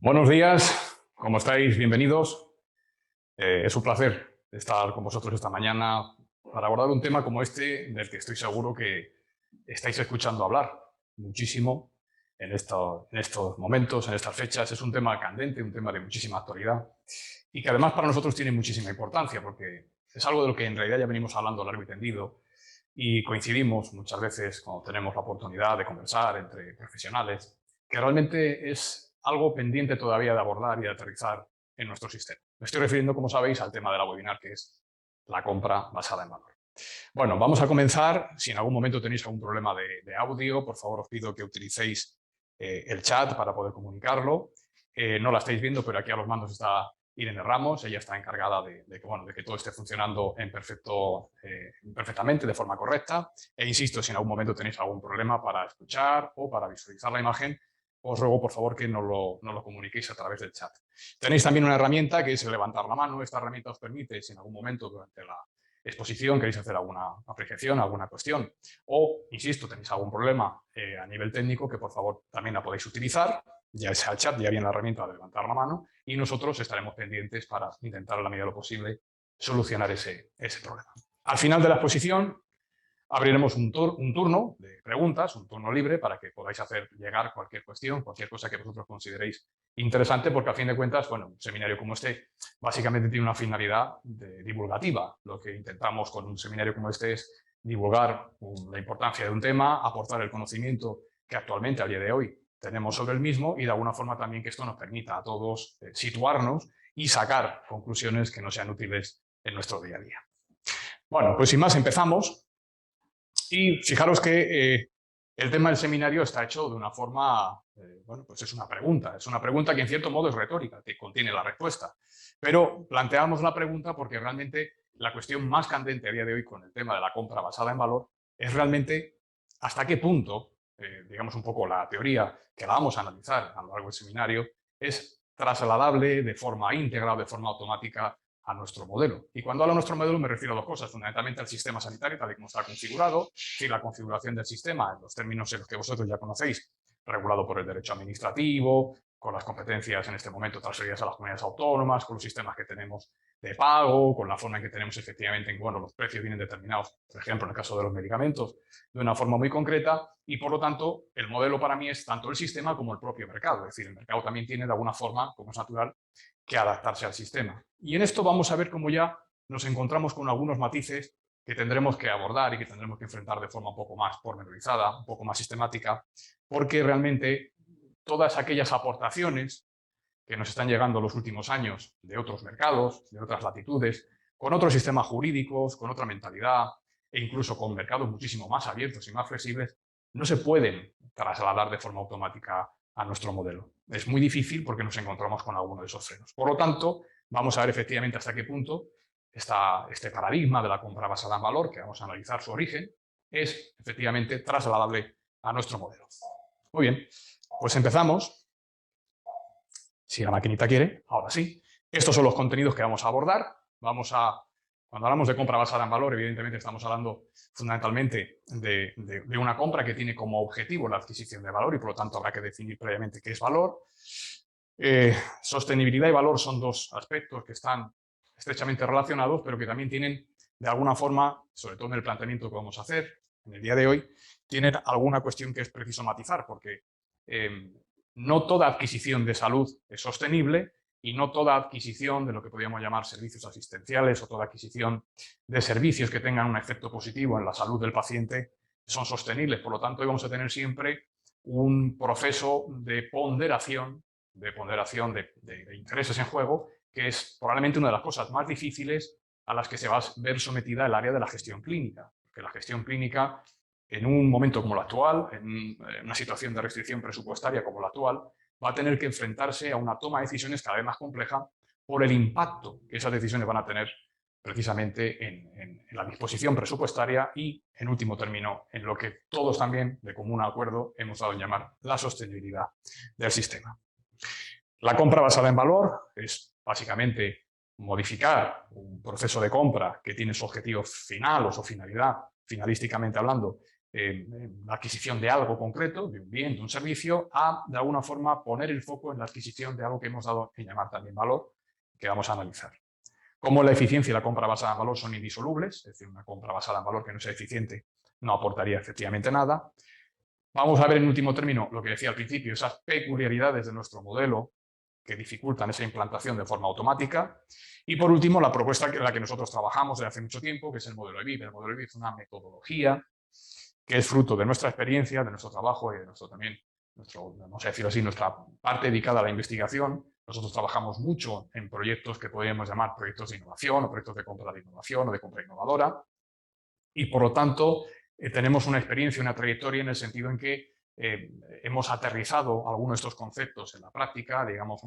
Buenos días, ¿cómo estáis? Bienvenidos. Es un placer estar con vosotros esta mañana para abordar un tema como este, del que estoy seguro que estáis escuchando hablar muchísimo en estos momentos, en estas fechas. Es un tema candente, un tema de muchísima actualidad y que además para nosotros tiene muchísima importancia porque es algo de lo que en realidad ya venimos hablando largo y tendido y coincidimos muchas veces cuando tenemos la oportunidad de conversar entre profesionales, que realmente es algo pendiente todavía de abordar y de aterrizar en nuestro sistema. Me estoy refiriendo, como sabéis, al tema de la webinar, que es la compra basada en valor. Bueno, vamos a comenzar. Si en algún momento tenéis algún problema de audio, por favor os pido que utilicéis el chat para poder comunicarlo. No la estáis viendo, pero aquí a los mandos está Irene Ramos. Ella está encargada de que todo esté funcionando perfectamente, de forma correcta. E insisto, si en algún momento tenéis algún problema para escuchar o para visualizar la imagen, os ruego, por favor, que nos lo comuniquéis a través del chat. Tenéis también una herramienta que es el levantar la mano. Esta herramienta os permite, si en algún momento durante la exposición queréis hacer alguna apreciación, alguna cuestión, o, insisto, tenéis algún problema a nivel técnico, que por favor también la podéis utilizar, ya sea el chat, ya bien la herramienta de levantar la mano, y nosotros estaremos pendientes para intentar, a la medida de lo posible, solucionar ese problema. Al final de la exposición, abriremos un turno de preguntas, un turno libre, para que podáis hacer llegar cualquier cuestión, cualquier cosa que vosotros consideréis interesante, porque a fin de cuentas, bueno, un seminario como este básicamente tiene una finalidad divulgativa. Lo que intentamos con un seminario como este es divulgar la importancia de un tema, aportar el conocimiento que actualmente, a día de hoy, tenemos sobre el mismo y de alguna forma también que esto nos permita a todos situarnos y sacar conclusiones que nos sean útiles en nuestro día a día. Bueno, pues sin más empezamos. Y fijaros que el tema del seminario está hecho de una forma, bueno, pues es una pregunta que en cierto modo es retórica, que contiene la respuesta. Pero planteamos la pregunta porque realmente la cuestión más candente a día de hoy con el tema de la compra basada en valor es realmente hasta qué punto, digamos un poco la teoría que la vamos a analizar a lo largo del seminario, es trasladable de forma íntegra o de forma automática a nuestro modelo. Y cuando hablo de nuestro modelo me refiero a dos cosas, fundamentalmente al sistema sanitario, tal y como está configurado, y la configuración del sistema, en los términos en los que vosotros ya conocéis, regulado por el derecho administrativo, con las competencias en este momento transferidas a las comunidades autónomas, con los sistemas que tenemos de pago, con la forma en que tenemos efectivamente en que los precios vienen determinados, por ejemplo, en el caso de los medicamentos, de una forma muy concreta, y por lo tanto el modelo para mí es tanto el sistema como el propio mercado. Es decir, el mercado también tiene de alguna forma, como es natural, que adaptarse al sistema. Y en esto vamos a ver cómo ya nos encontramos con algunos matices que tendremos que abordar y que tendremos que enfrentar de forma un poco más pormenorizada, un poco más sistemática, porque realmente todas aquellas aportaciones que nos están llegando en los últimos años de otros mercados, de otras latitudes, con otros sistemas jurídicos, con otra mentalidad e incluso con mercados muchísimo más abiertos y más flexibles, no se pueden trasladar de forma automática a nuestro modelo. Es muy difícil porque nos encontramos con alguno de esos frenos. Por lo tanto, vamos a ver efectivamente hasta qué punto este paradigma de la compra basada en valor, que vamos a analizar su origen, es efectivamente trasladable a nuestro modelo. Muy bien, pues empezamos. Si la maquinita quiere, ahora sí. Estos son los contenidos que vamos a abordar. Cuando hablamos de compra basada en valor, evidentemente estamos hablando fundamentalmente de una compra que tiene como objetivo la adquisición de valor y por lo tanto habrá que definir previamente qué es valor. Sostenibilidad y valor son dos aspectos que están estrechamente relacionados, pero que también tienen, de alguna forma, sobre todo en el planteamiento que vamos a hacer en el día de hoy, tienen alguna cuestión que es preciso matizar, porque no toda adquisición de salud es sostenible y no toda adquisición de lo que podríamos llamar servicios asistenciales o toda adquisición de servicios que tengan un efecto positivo en la salud del paciente son sostenibles. Por lo tanto, hoy vamos a tener siempre un proceso de ponderación de intereses en juego, que es probablemente una de las cosas más difíciles a las que se va a ver sometida el área de la gestión clínica. Porque la gestión clínica, en un momento como el actual, en una situación de restricción presupuestaria como la actual, va a tener que enfrentarse a una toma de decisiones cada vez más compleja por el impacto que esas decisiones van a tener precisamente en la disposición presupuestaria y, en último término, en lo que todos también, de común acuerdo, hemos dado en llamar la sostenibilidad del sistema. La compra basada en valor es básicamente modificar un proceso de compra que tiene su objetivo final o su finalidad, finalísticamente hablando, la adquisición de algo concreto, de un bien, de un servicio, a, de alguna forma, poner el foco en la adquisición de algo que hemos dado en llamar también valor, que vamos a analizar. Como la eficiencia y la compra basada en valor son indisolubles, es decir, una compra basada en valor que no sea eficiente no aportaría efectivamente nada. Vamos a ver en último término lo que decía al principio, esas peculiaridades de nuestro modelo que dificultan esa implantación de forma automática. Y por último, la propuesta en la que nosotros trabajamos desde hace mucho tiempo, que es el modelo EBIB. El modelo EBIB es una metodología que es fruto de nuestra experiencia, de nuestro trabajo y de nuestro también, vamos a decirlo así, nuestra parte dedicada a la investigación. Nosotros trabajamos mucho en proyectos que podríamos llamar proyectos de innovación o proyectos de compra de innovación o de compra innovadora. Y por lo tanto, tenemos una experiencia, una trayectoria en el sentido en que hemos aterrizado algunos de estos conceptos en la práctica, digamos,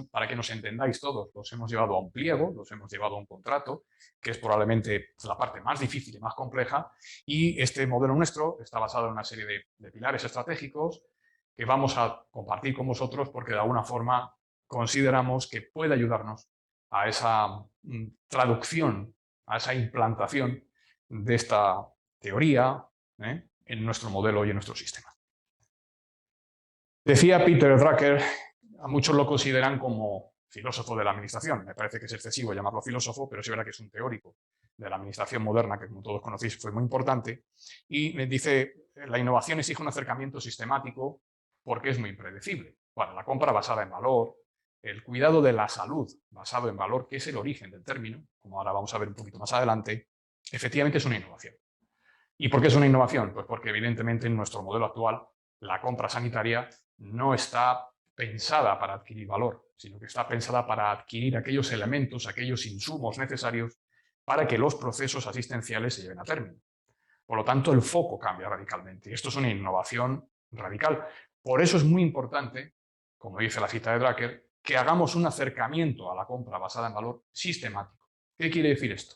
para que nos entendáis todos, los hemos llevado a un pliego, los hemos llevado a un contrato, que es probablemente la parte más difícil y más compleja, y este modelo nuestro está basado en una serie de pilares estratégicos que vamos a compartir con vosotros porque de alguna forma consideramos que puede ayudarnos a esa traducción, a esa implantación de esta teoría en nuestro modelo y en nuestro sistema. Decía Peter Drucker, a muchos lo consideran como filósofo de la administración. Me parece que es excesivo llamarlo filósofo, pero sí verdad que es un teórico de la administración moderna, que como todos conocéis fue muy importante, y dice, la innovación exige un acercamiento sistemático porque es muy impredecible. Bueno, la compra basada en valor, el cuidado de la salud basado en valor, que es el origen del término, como ahora vamos a ver un poquito más adelante, efectivamente es una innovación. ¿Y por qué es una innovación? Pues porque evidentemente en nuestro modelo actual la compra sanitaria no está pensada para adquirir valor, sino que está pensada para adquirir aquellos elementos, aquellos insumos necesarios para que los procesos asistenciales se lleven a término. Por lo tanto, el foco cambia radicalmente. Esto es una innovación radical. Por eso es muy importante, como dice la cita de Drucker, que hagamos un acercamiento a la compra basada en valor sistemático. ¿Qué quiere decir esto?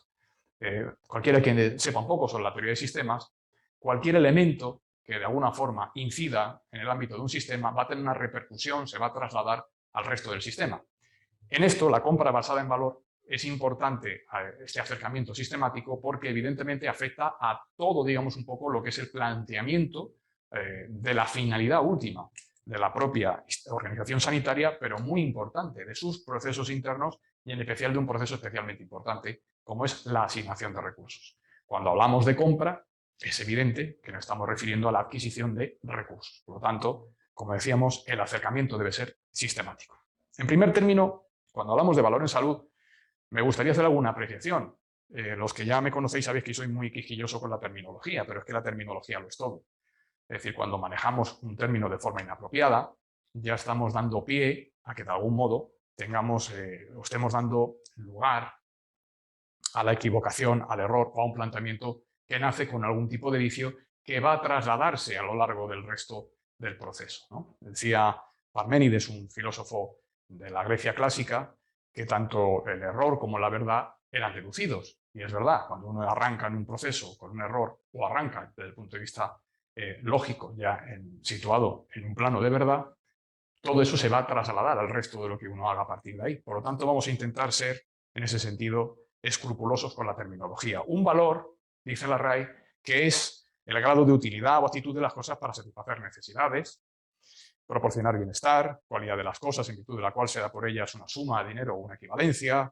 Cualquiera que sepa un poco sobre la teoría de sistemas, cualquier elemento que de alguna forma incida en el ámbito de un sistema va a tener una repercusión, se va a trasladar al resto del sistema. En esto, la compra basada en valor es importante este acercamiento sistemático porque evidentemente afecta a todo, digamos, un poco lo que es el planteamiento de la finalidad última de la propia organización sanitaria, pero muy importante, de sus procesos internos y en especial de un proceso especialmente importante, como es la asignación de recursos. Cuando hablamos de compra, es evidente que nos estamos refiriendo a la adquisición de recursos. Por lo tanto, como decíamos, el acercamiento debe ser sistemático. En primer término, cuando hablamos de valor en salud, me gustaría hacer alguna apreciación. Los que ya me conocéis sabéis que soy muy quisquilloso con la terminología, pero es que la terminología lo es todo. Es decir, cuando manejamos un término de forma inapropiada, ya estamos dando pie a que de algún modo tengamos o estemos dando lugar a la equivocación, al error o a un planteamiento que nace con algún tipo de vicio que va a trasladarse a lo largo del resto del proceso, ¿no? Decía Parménides, un filósofo de la Grecia clásica, que tanto el error como la verdad eran deducidos. Y es verdad, cuando uno arranca en un proceso con un error o arranca desde el punto de vista lógico, ya situado en un plano de verdad, todo eso se va a trasladar al resto de lo que uno haga a partir de ahí. Por lo tanto, vamos a intentar ser, en ese sentido, escrupulosos con la terminología. Un valor, dice la RAE, que es el grado de utilidad o actitud de las cosas para satisfacer necesidades, proporcionar bienestar, cualidad de las cosas en virtud de la cual se da por ellas una suma de dinero o una equivalencia,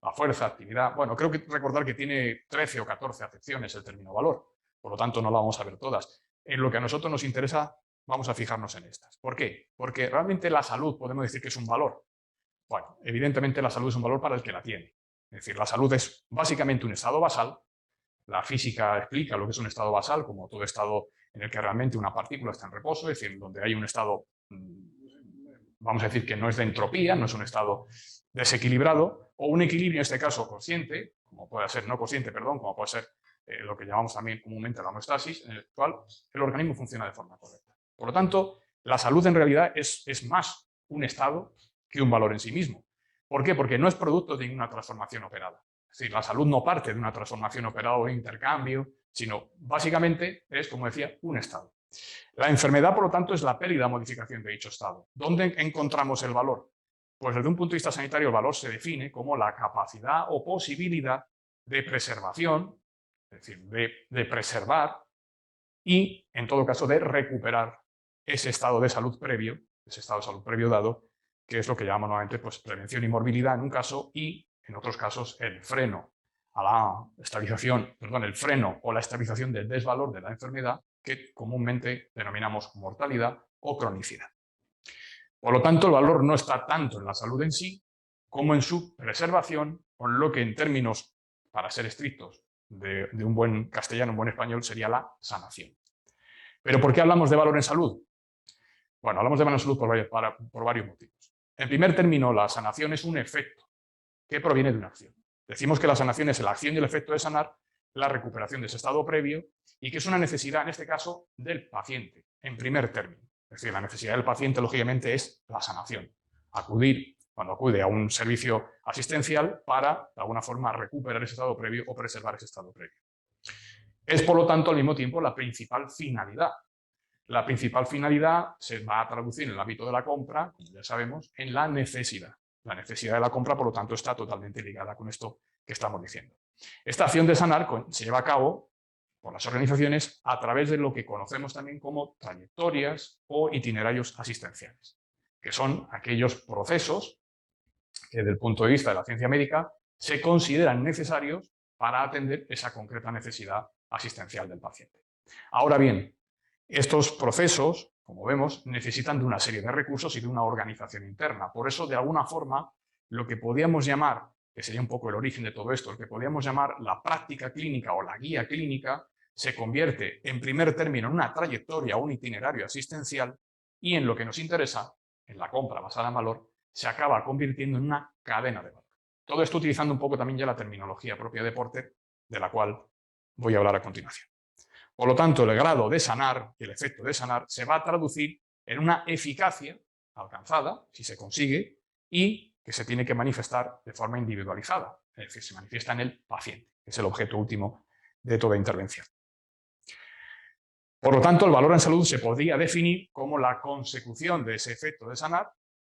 la fuerza, actividad. Bueno, creo que recordar que tiene 13 o 14 acepciones el término valor, por lo tanto no la vamos a ver todas. En lo que a nosotros nos interesa, vamos a fijarnos en estas. ¿Por qué? Porque realmente la salud podemos decir que es un valor. Bueno, evidentemente la salud es un valor para el que la tiene. Es decir, la salud es básicamente un estado basal. La física explica lo que es un estado basal, como todo estado en el que realmente una partícula está en reposo, es decir, donde hay un estado, vamos a decir que no es de entropía, no es un estado desequilibrado, o un equilibrio, en este caso consciente, como puede ser no consciente, perdón, como puede ser lo que llamamos también comúnmente la homeostasis, en el cual el organismo funciona de forma correcta. Por lo tanto, la salud en realidad es más un estado que un valor en sí mismo. ¿Por qué? Porque no es producto de ninguna transformación operada. Es decir, la salud no parte de una transformación operada o intercambio, sino básicamente es, como decía, un estado. La enfermedad, por lo tanto, es la pérdida o modificación de dicho estado. ¿Dónde encontramos el valor? Pues desde un punto de vista sanitario el valor se define como la capacidad o posibilidad de preservación, es decir, de preservar y, en todo caso, de recuperar ese estado de salud previo, dado, que es lo que llamamos nuevamente pues, prevención y morbilidad en un caso y, en otros casos, el freno a la estabilización, el freno o la estabilización del desvalor de la enfermedad, que comúnmente denominamos mortalidad o cronicidad. Por lo tanto, el valor no está tanto en la salud en sí como en su preservación, con lo que en términos, para ser estrictos, de un buen castellano, un buen español, sería la sanación. ¿Pero por qué hablamos de valor en salud? Bueno, hablamos de valor en salud por varios motivos. En primer término, la sanación es un efecto que proviene de una acción. Decimos que la sanación es la acción y el efecto de sanar, la recuperación de ese estado previo, y que es una necesidad, en este caso, del paciente, en primer término. Es decir, la necesidad del paciente, lógicamente, es la sanación. Acudir, cuando acude a un servicio asistencial, para, de alguna forma, recuperar ese estado previo o preservar ese estado previo. Es, por lo tanto, al mismo tiempo, la principal finalidad. La principal finalidad se va a traducir en el ámbito de la compra, como ya sabemos, en la necesidad. La necesidad de la compra, por lo tanto, está totalmente ligada con esto que estamos diciendo. Esta acción de sanar se lleva a cabo por las organizaciones a través de lo que conocemos también como trayectorias o itinerarios asistenciales, que son aquellos procesos que, desde el punto de vista de la ciencia médica, se consideran necesarios para atender esa concreta necesidad asistencial del paciente. Ahora bien, estos procesos, como vemos, necesitan de una serie de recursos y de una organización interna. Por eso, de alguna forma, lo que podríamos llamar, que sería un poco el origen de todo esto, lo que podríamos llamar la práctica clínica o la guía clínica, se convierte en primer término en una trayectoria o un itinerario asistencial y en lo que nos interesa, en la compra basada en valor, se acaba convirtiendo en una cadena de valor. Todo esto utilizando un poco también ya la terminología propia de Porter, de la cual voy a hablar a continuación. Por lo tanto, el grado de sanar y el efecto de sanar se va a traducir en una eficacia alcanzada, si se consigue, y que se tiene que manifestar de forma individualizada, es decir, se manifiesta en el paciente, que es el objeto último de toda intervención. Por lo tanto, el valor en salud se podría definir como la consecución de ese efecto de sanar,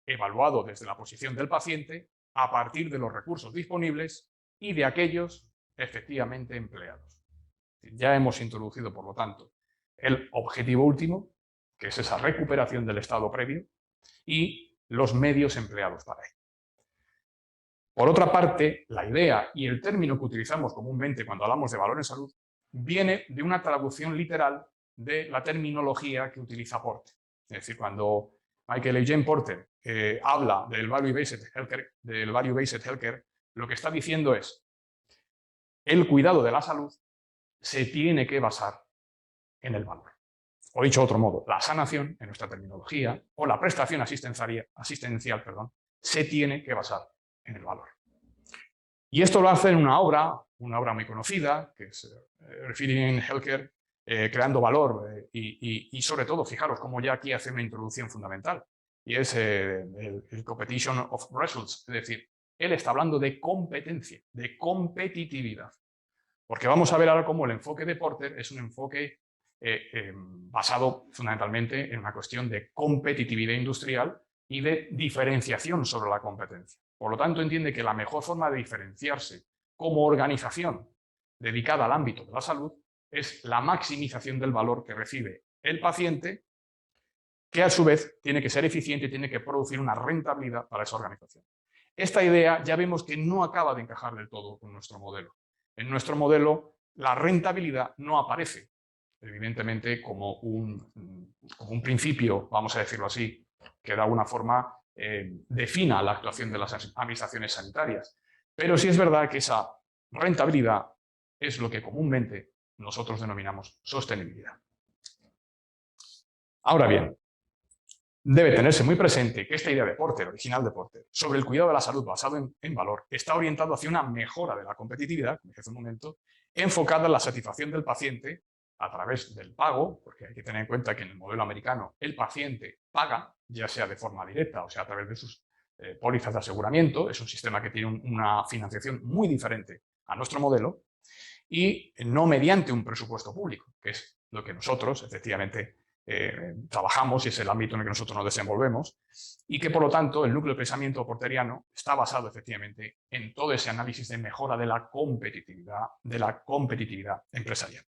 evaluado desde la posición del paciente, a partir de los recursos disponibles y de aquellos efectivamente empleados. Ya hemos introducido, por lo tanto, el objetivo último, que es esa recuperación del estado previo, y los medios empleados para ello. Por otra parte, la idea y el término que utilizamos comúnmente cuando hablamos de valor en salud viene de una traducción literal de la terminología que utiliza Porter. Es decir, cuando Michael A. Jane Porter habla del value-based healthcare, lo que está diciendo es el cuidado de la salud se tiene que basar en el valor. O dicho de otro modo, la sanación, en nuestra terminología, o la prestación asistencial, se tiene que basar en el valor. Y esto lo hace en una obra muy conocida, que es Refining Healthcare, creando valor, y sobre todo, fijaros cómo ya aquí hace una introducción fundamental, y es el Competition of Results, es decir, él está hablando de competencia, de competitividad. Porque vamos a ver ahora cómo el enfoque de Porter es un enfoque basado fundamentalmente en una cuestión de competitividad industrial y de diferenciación sobre la competencia. Por lo tanto, entiende que la mejor forma de diferenciarse como organización dedicada al ámbito de la salud es la maximización del valor que recibe el paciente, que a su vez tiene que ser eficiente y tiene que producir una rentabilidad para esa organización. Esta idea ya vemos que no acaba de encajar del todo con nuestro modelo. En nuestro modelo, la rentabilidad no aparece, evidentemente, como un principio, vamos a decirlo así, que de alguna forma defina la actuación de las administraciones sanitarias. Pero sí es verdad que esa rentabilidad es lo que comúnmente nosotros denominamos sostenibilidad. Ahora bien, debe tenerse muy presente que esta idea de Porter, original de Porter, sobre el cuidado de la salud basado en valor, está orientado hacia una mejora de la competitividad, como dije hace un momento, enfocada en la satisfacción del paciente a través del pago, porque hay que tener en cuenta que en el modelo americano el paciente paga, ya sea de forma directa o sea a través de sus pólizas de aseguramiento. Es un sistema que tiene una financiación muy diferente a nuestro modelo, y no mediante un presupuesto público, que es lo que nosotros efectivamente trabajamos y es el ámbito en el que nosotros nos desenvolvemos, y que por lo tanto el núcleo de pensamiento porteriano está basado efectivamente en todo ese análisis de mejora de la competitividad empresarial.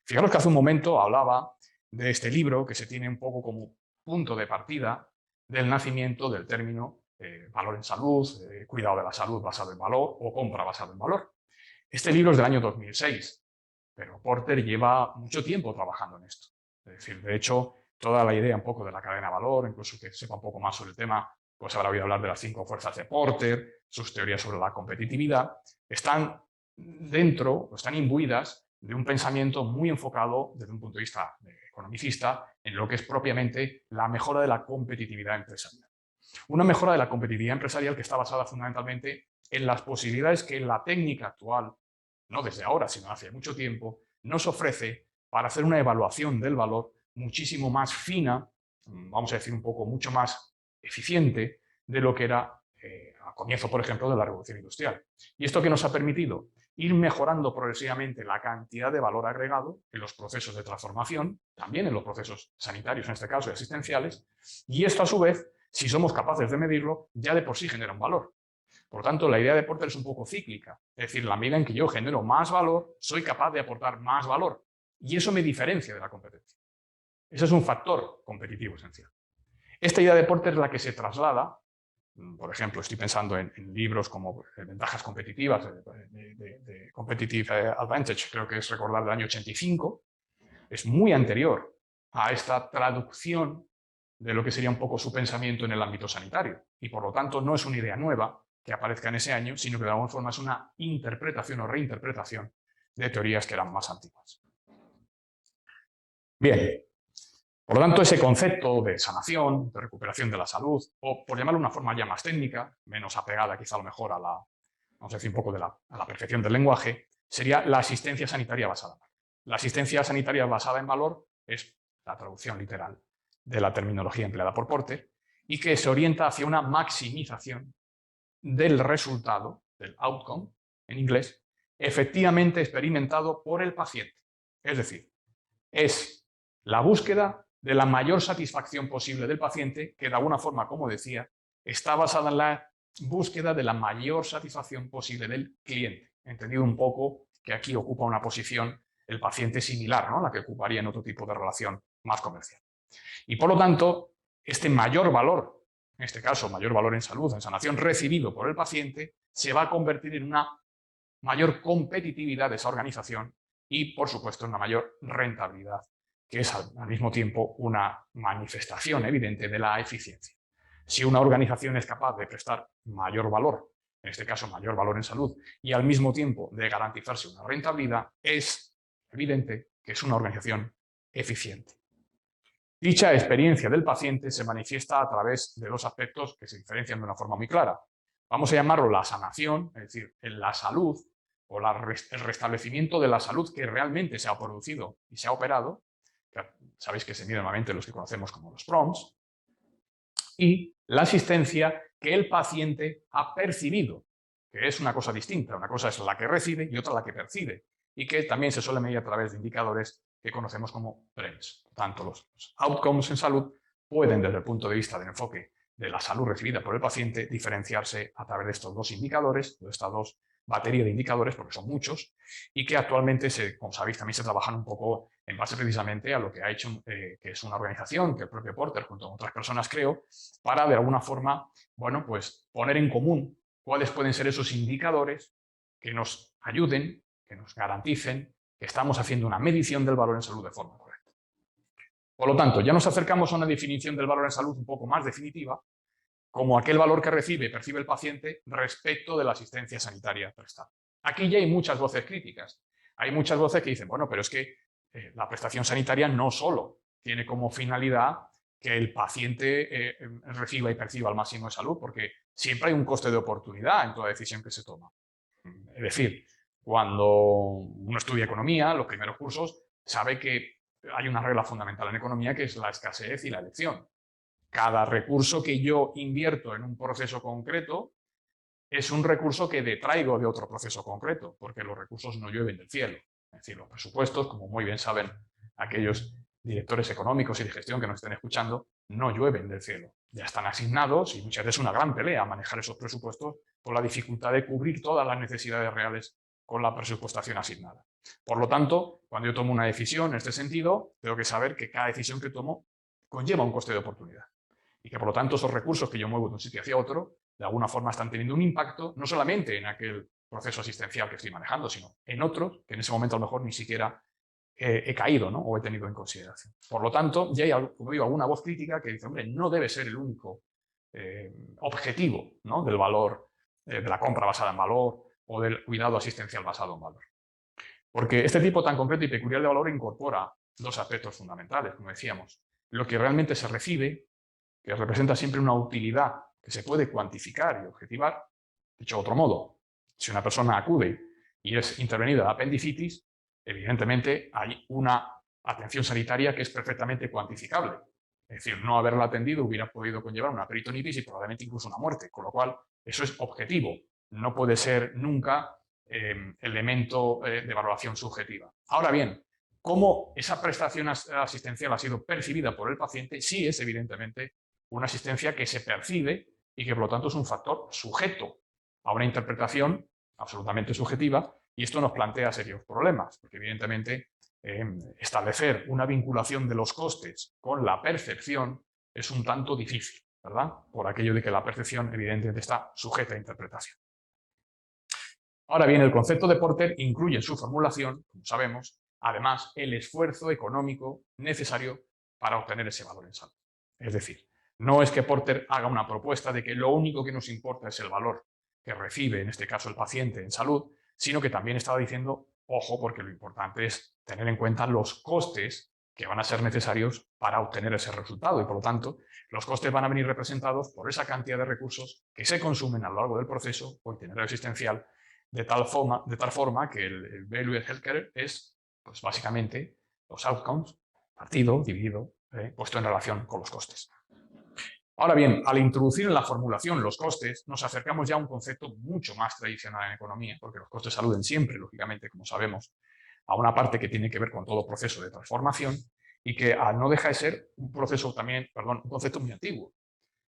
Fijaros que hace un momento hablaba de este libro que se tiene un poco como punto de partida del nacimiento del término valor en salud, cuidado de la salud basado en valor o compra basado en valor. Este libro es del año 2006, pero Porter lleva mucho tiempo trabajando en esto. Es decir, de hecho, toda la idea un poco de la cadena de valor, incluso que sepa un poco más sobre el tema, pues habrá oído hablar de las 5 fuerzas de Porter, sus teorías sobre la competitividad, están dentro, o están imbuidas de un pensamiento muy enfocado desde un punto de vista economicista en lo que es propiamente la mejora de la competitividad empresarial. Una mejora de la competitividad empresarial que está basada fundamentalmente en las posibilidades que la técnica actual, no desde ahora, sino hace mucho tiempo, nos ofrece para hacer una evaluación del valor muchísimo más fina, vamos a decir un poco mucho más eficiente de lo que era a comienzo, por ejemplo, de la revolución industrial. ¿Y esto qué nos ha permitido? Ir mejorando progresivamente la cantidad de valor agregado en los procesos de transformación, también en los procesos sanitarios, en este caso, y asistenciales, y esto a su vez, si somos capaces de medirlo, ya de por sí genera un valor. Por lo tanto, la idea de Porter es un poco cíclica, es decir, la medida en que yo genero más valor, soy capaz de aportar más valor, y eso me diferencia de la competencia. Ese es un factor competitivo esencial. Esta idea de Porter es la que se traslada. Por ejemplo, estoy pensando en libros como Ventajas competitivas, de Competitive Advantage, creo que es recordar del año 85, es muy anterior a esta traducción de lo que sería un poco su pensamiento en el ámbito sanitario. Y por lo tanto no es una idea nueva que aparezca en ese año, sino que de alguna forma es una interpretación o reinterpretación de teorías que eran más antiguas. Bien. Por lo tanto, ese concepto de sanación, de recuperación de la salud, o por llamarlo de una forma ya más técnica, menos apegada quizá a lo mejor a la, vamos a decir un poco a la perfección del lenguaje, sería la asistencia sanitaria basada en valor. La asistencia sanitaria basada en valor es la traducción literal de la terminología empleada por Porter y que se orienta hacia una maximización del resultado, del outcome, en inglés, efectivamente experimentado por el paciente. Es decir, es la búsqueda de la mayor satisfacción posible del paciente, que de alguna forma, como decía, está basada en la búsqueda de la mayor satisfacción posible del cliente. Entendido un poco que aquí ocupa una posición el paciente similar, ¿no?, a la que ocuparía en otro tipo de relación más comercial. Y por lo tanto, este mayor valor, en este caso mayor valor en salud, en sanación recibido por el paciente, se va a convertir en una mayor competitividad de esa organización y, por supuesto, en una mayor rentabilidad, que es al mismo tiempo una manifestación evidente de la eficiencia. Si una organización es capaz de prestar mayor valor, en este caso mayor valor en salud, y al mismo tiempo de garantizarse una rentabilidad, es evidente que es una organización eficiente. Dicha experiencia del paciente se manifiesta a través de dos aspectos que se diferencian de una forma muy clara. Vamos a llamarlo la sanación, es decir, en la salud o el restablecimiento de la salud que realmente se ha producido y se ha operado, que sabéis que se mide normalmente los que conocemos como los PROMs, y la asistencia que el paciente ha percibido, que es una cosa distinta. Una cosa es la que recibe y otra la que percibe, y que también se suele medir a través de indicadores que conocemos como PREMS. Tanto los outcomes en salud pueden, desde el punto de vista del enfoque de la salud recibida por el paciente, diferenciarse a través de estos dos indicadores, de estas dos baterías de indicadores, porque son muchos, y que actualmente, como sabéis, también se trabajan un poco en base precisamente a lo que ha hecho, que es una organización que el propio Porter, junto con otras personas, creó, para de alguna forma, bueno, pues poner en común cuáles pueden ser esos indicadores que nos ayuden, que nos garanticen que estamos haciendo una medición del valor en salud de forma correcta. Por lo tanto, ya nos acercamos a una definición del valor en salud un poco más definitiva, como aquel valor que recibe y percibe el paciente respecto de la asistencia sanitaria prestada. Aquí ya hay muchas voces críticas. Hay muchas voces que dicen, bueno, pero es que la prestación sanitaria no solo tiene como finalidad que el paciente reciba y perciba el máximo de salud, porque siempre hay un coste de oportunidad en toda decisión que se toma. Es decir, cuando uno estudia economía, los primeros cursos, sabe que hay una regla fundamental en economía que es la escasez y la elección. Cada recurso que yo invierto en un proceso concreto es un recurso que detraigo de otro proceso concreto, porque los recursos no llueven del cielo. Es decir, los presupuestos, como muy bien saben aquellos directores económicos y de gestión que nos estén escuchando, no llueven del cielo. Ya están asignados y muchas veces es una gran pelea manejar esos presupuestos por la dificultad de cubrir todas las necesidades reales con la presupuestación asignada. Por lo tanto, cuando yo tomo una decisión en este sentido, tengo que saber que cada decisión que tomo conlleva un coste de oportunidad y que por lo tanto esos recursos que yo muevo de un sitio hacia otro, de alguna forma están teniendo un impacto no solamente en aquel proceso asistencial que estoy manejando, sino en otros que en ese momento a lo mejor ni siquiera he caído, ¿no? O he tenido en consideración. Por lo tanto, ya hay, como digo, alguna voz crítica que dice, hombre, no debe ser el único objetivo, ¿no? Del valor, de la compra basada en valor o del cuidado asistencial basado en valor. Porque este tipo tan concreto y peculiar de valor incorpora dos aspectos fundamentales, como decíamos. Lo que realmente se recibe, que representa siempre una utilidad que se puede cuantificar y objetivar. Dicho de otro modo, si una persona acude y es intervenida de apendicitis, evidentemente hay una atención sanitaria que es perfectamente cuantificable. Es decir, no haberla atendido hubiera podido conllevar una peritonitis y probablemente incluso una muerte, con lo cual eso es objetivo. No puede ser nunca elemento de valoración subjetiva. Ahora bien, cómo esa prestación asistencial ha sido percibida por el paciente, sí es evidentemente una asistencia que se percibe y que por lo tanto es un factor sujeto a una interpretación absolutamente subjetiva, y esto nos plantea serios problemas, porque evidentemente establecer una vinculación de los costes con la percepción es un tanto difícil, ¿verdad? Por aquello de que la percepción evidentemente está sujeta a interpretación. Ahora bien, el concepto de Porter incluye en su formulación, como sabemos, además el esfuerzo económico necesario para obtener ese valor en salud. Es decir, no es que Porter haga una propuesta de que lo único que nos importa es el valor que recibe, en este caso el paciente, en salud, sino que también estaba diciendo, ojo, porque lo importante es tener en cuenta los costes que van a ser necesarios para obtener ese resultado y, por lo tanto, los costes van a venir representados por esa cantidad de recursos que se consumen a lo largo del proceso o itinerario asistencial, de tal forma que el value healthcare es, pues básicamente, los outcomes partido, dividido, puesto en relación con los costes. Ahora bien, al introducir en la formulación los costes, nos acercamos ya a un concepto mucho más tradicional en economía, porque los costes aluden siempre, lógicamente, como sabemos, a una parte que tiene que ver con todo proceso de transformación y que no deja de ser un proceso también, perdón, un concepto muy antiguo.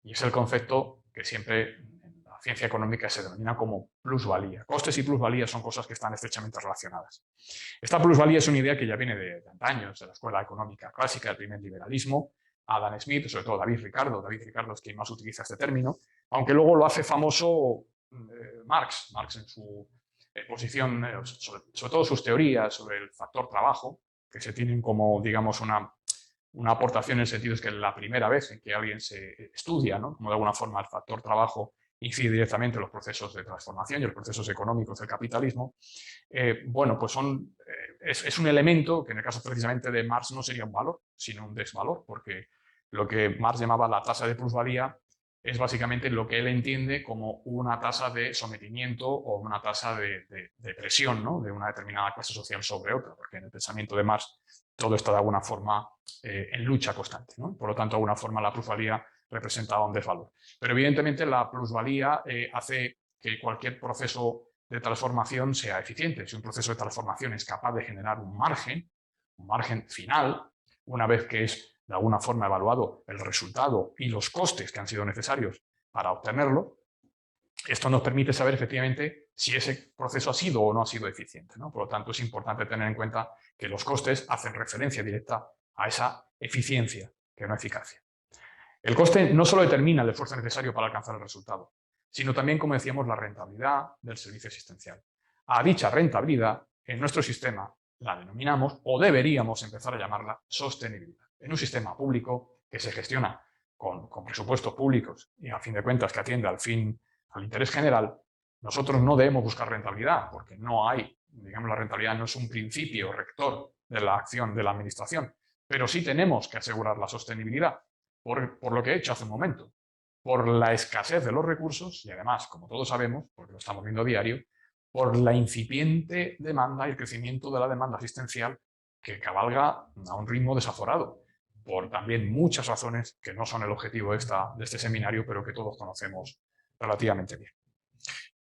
Y es el concepto que siempre en la ciencia económica se denomina como plusvalía. Costes y plusvalía son cosas que están estrechamente relacionadas. Esta plusvalía es una idea que ya viene de antaños, de la escuela económica clásica, del primer liberalismo. Adam Smith, sobre todo David Ricardo es quien más utiliza este término, aunque luego lo hace famoso Marx en su posición, sobre todo sus teorías sobre el factor trabajo, que se tienen como, digamos, una aportación en el sentido es que la primera vez en que alguien se estudia, ¿no? Como de alguna forma el factor trabajo incide directamente en los procesos de transformación y los procesos económicos del capitalismo, bueno, pues es un elemento que en el caso precisamente de Marx no sería un valor, sino un desvalor, porque lo que Marx llamaba la tasa de plusvalía es básicamente lo que él entiende como una tasa de sometimiento o una tasa de presión, ¿no? De una determinada clase social sobre otra, porque en el pensamiento de Marx todo está de alguna forma en lucha constante, ¿no? Por lo tanto, de alguna forma la plusvalía representaba un desvalor. Pero evidentemente la plusvalía hace que cualquier proceso de transformación sea eficiente. Si un proceso de transformación es capaz de generar un margen final, una vez que es de alguna forma evaluado el resultado y los costes que han sido necesarios para obtenerlo, esto nos permite saber efectivamente si ese proceso ha sido o no ha sido eficiente, ¿no? Por lo tanto, es importante tener en cuenta que los costes hacen referencia directa a esa eficiencia que no eficacia. El coste no solo determina el esfuerzo necesario para alcanzar el resultado, sino también, como decíamos, la rentabilidad del servicio asistencial. A dicha rentabilidad, en nuestro sistema la denominamos, o deberíamos empezar a llamarla, sostenibilidad. En un sistema público que se gestiona con presupuestos públicos y, a fin de cuentas, que atiende al interés general, nosotros no debemos buscar rentabilidad, porque no hay, digamos, la rentabilidad no es un principio rector de la acción de la administración, pero sí tenemos que asegurar la sostenibilidad, por lo que he hecho hace un momento, por la escasez de los recursos y además, como todos sabemos, porque lo estamos viendo a diario, por la incipiente demanda y el crecimiento de la demanda asistencial que cabalga a un ritmo desaforado, por también muchas razones que no son el objetivo de este seminario, pero que todos conocemos relativamente bien.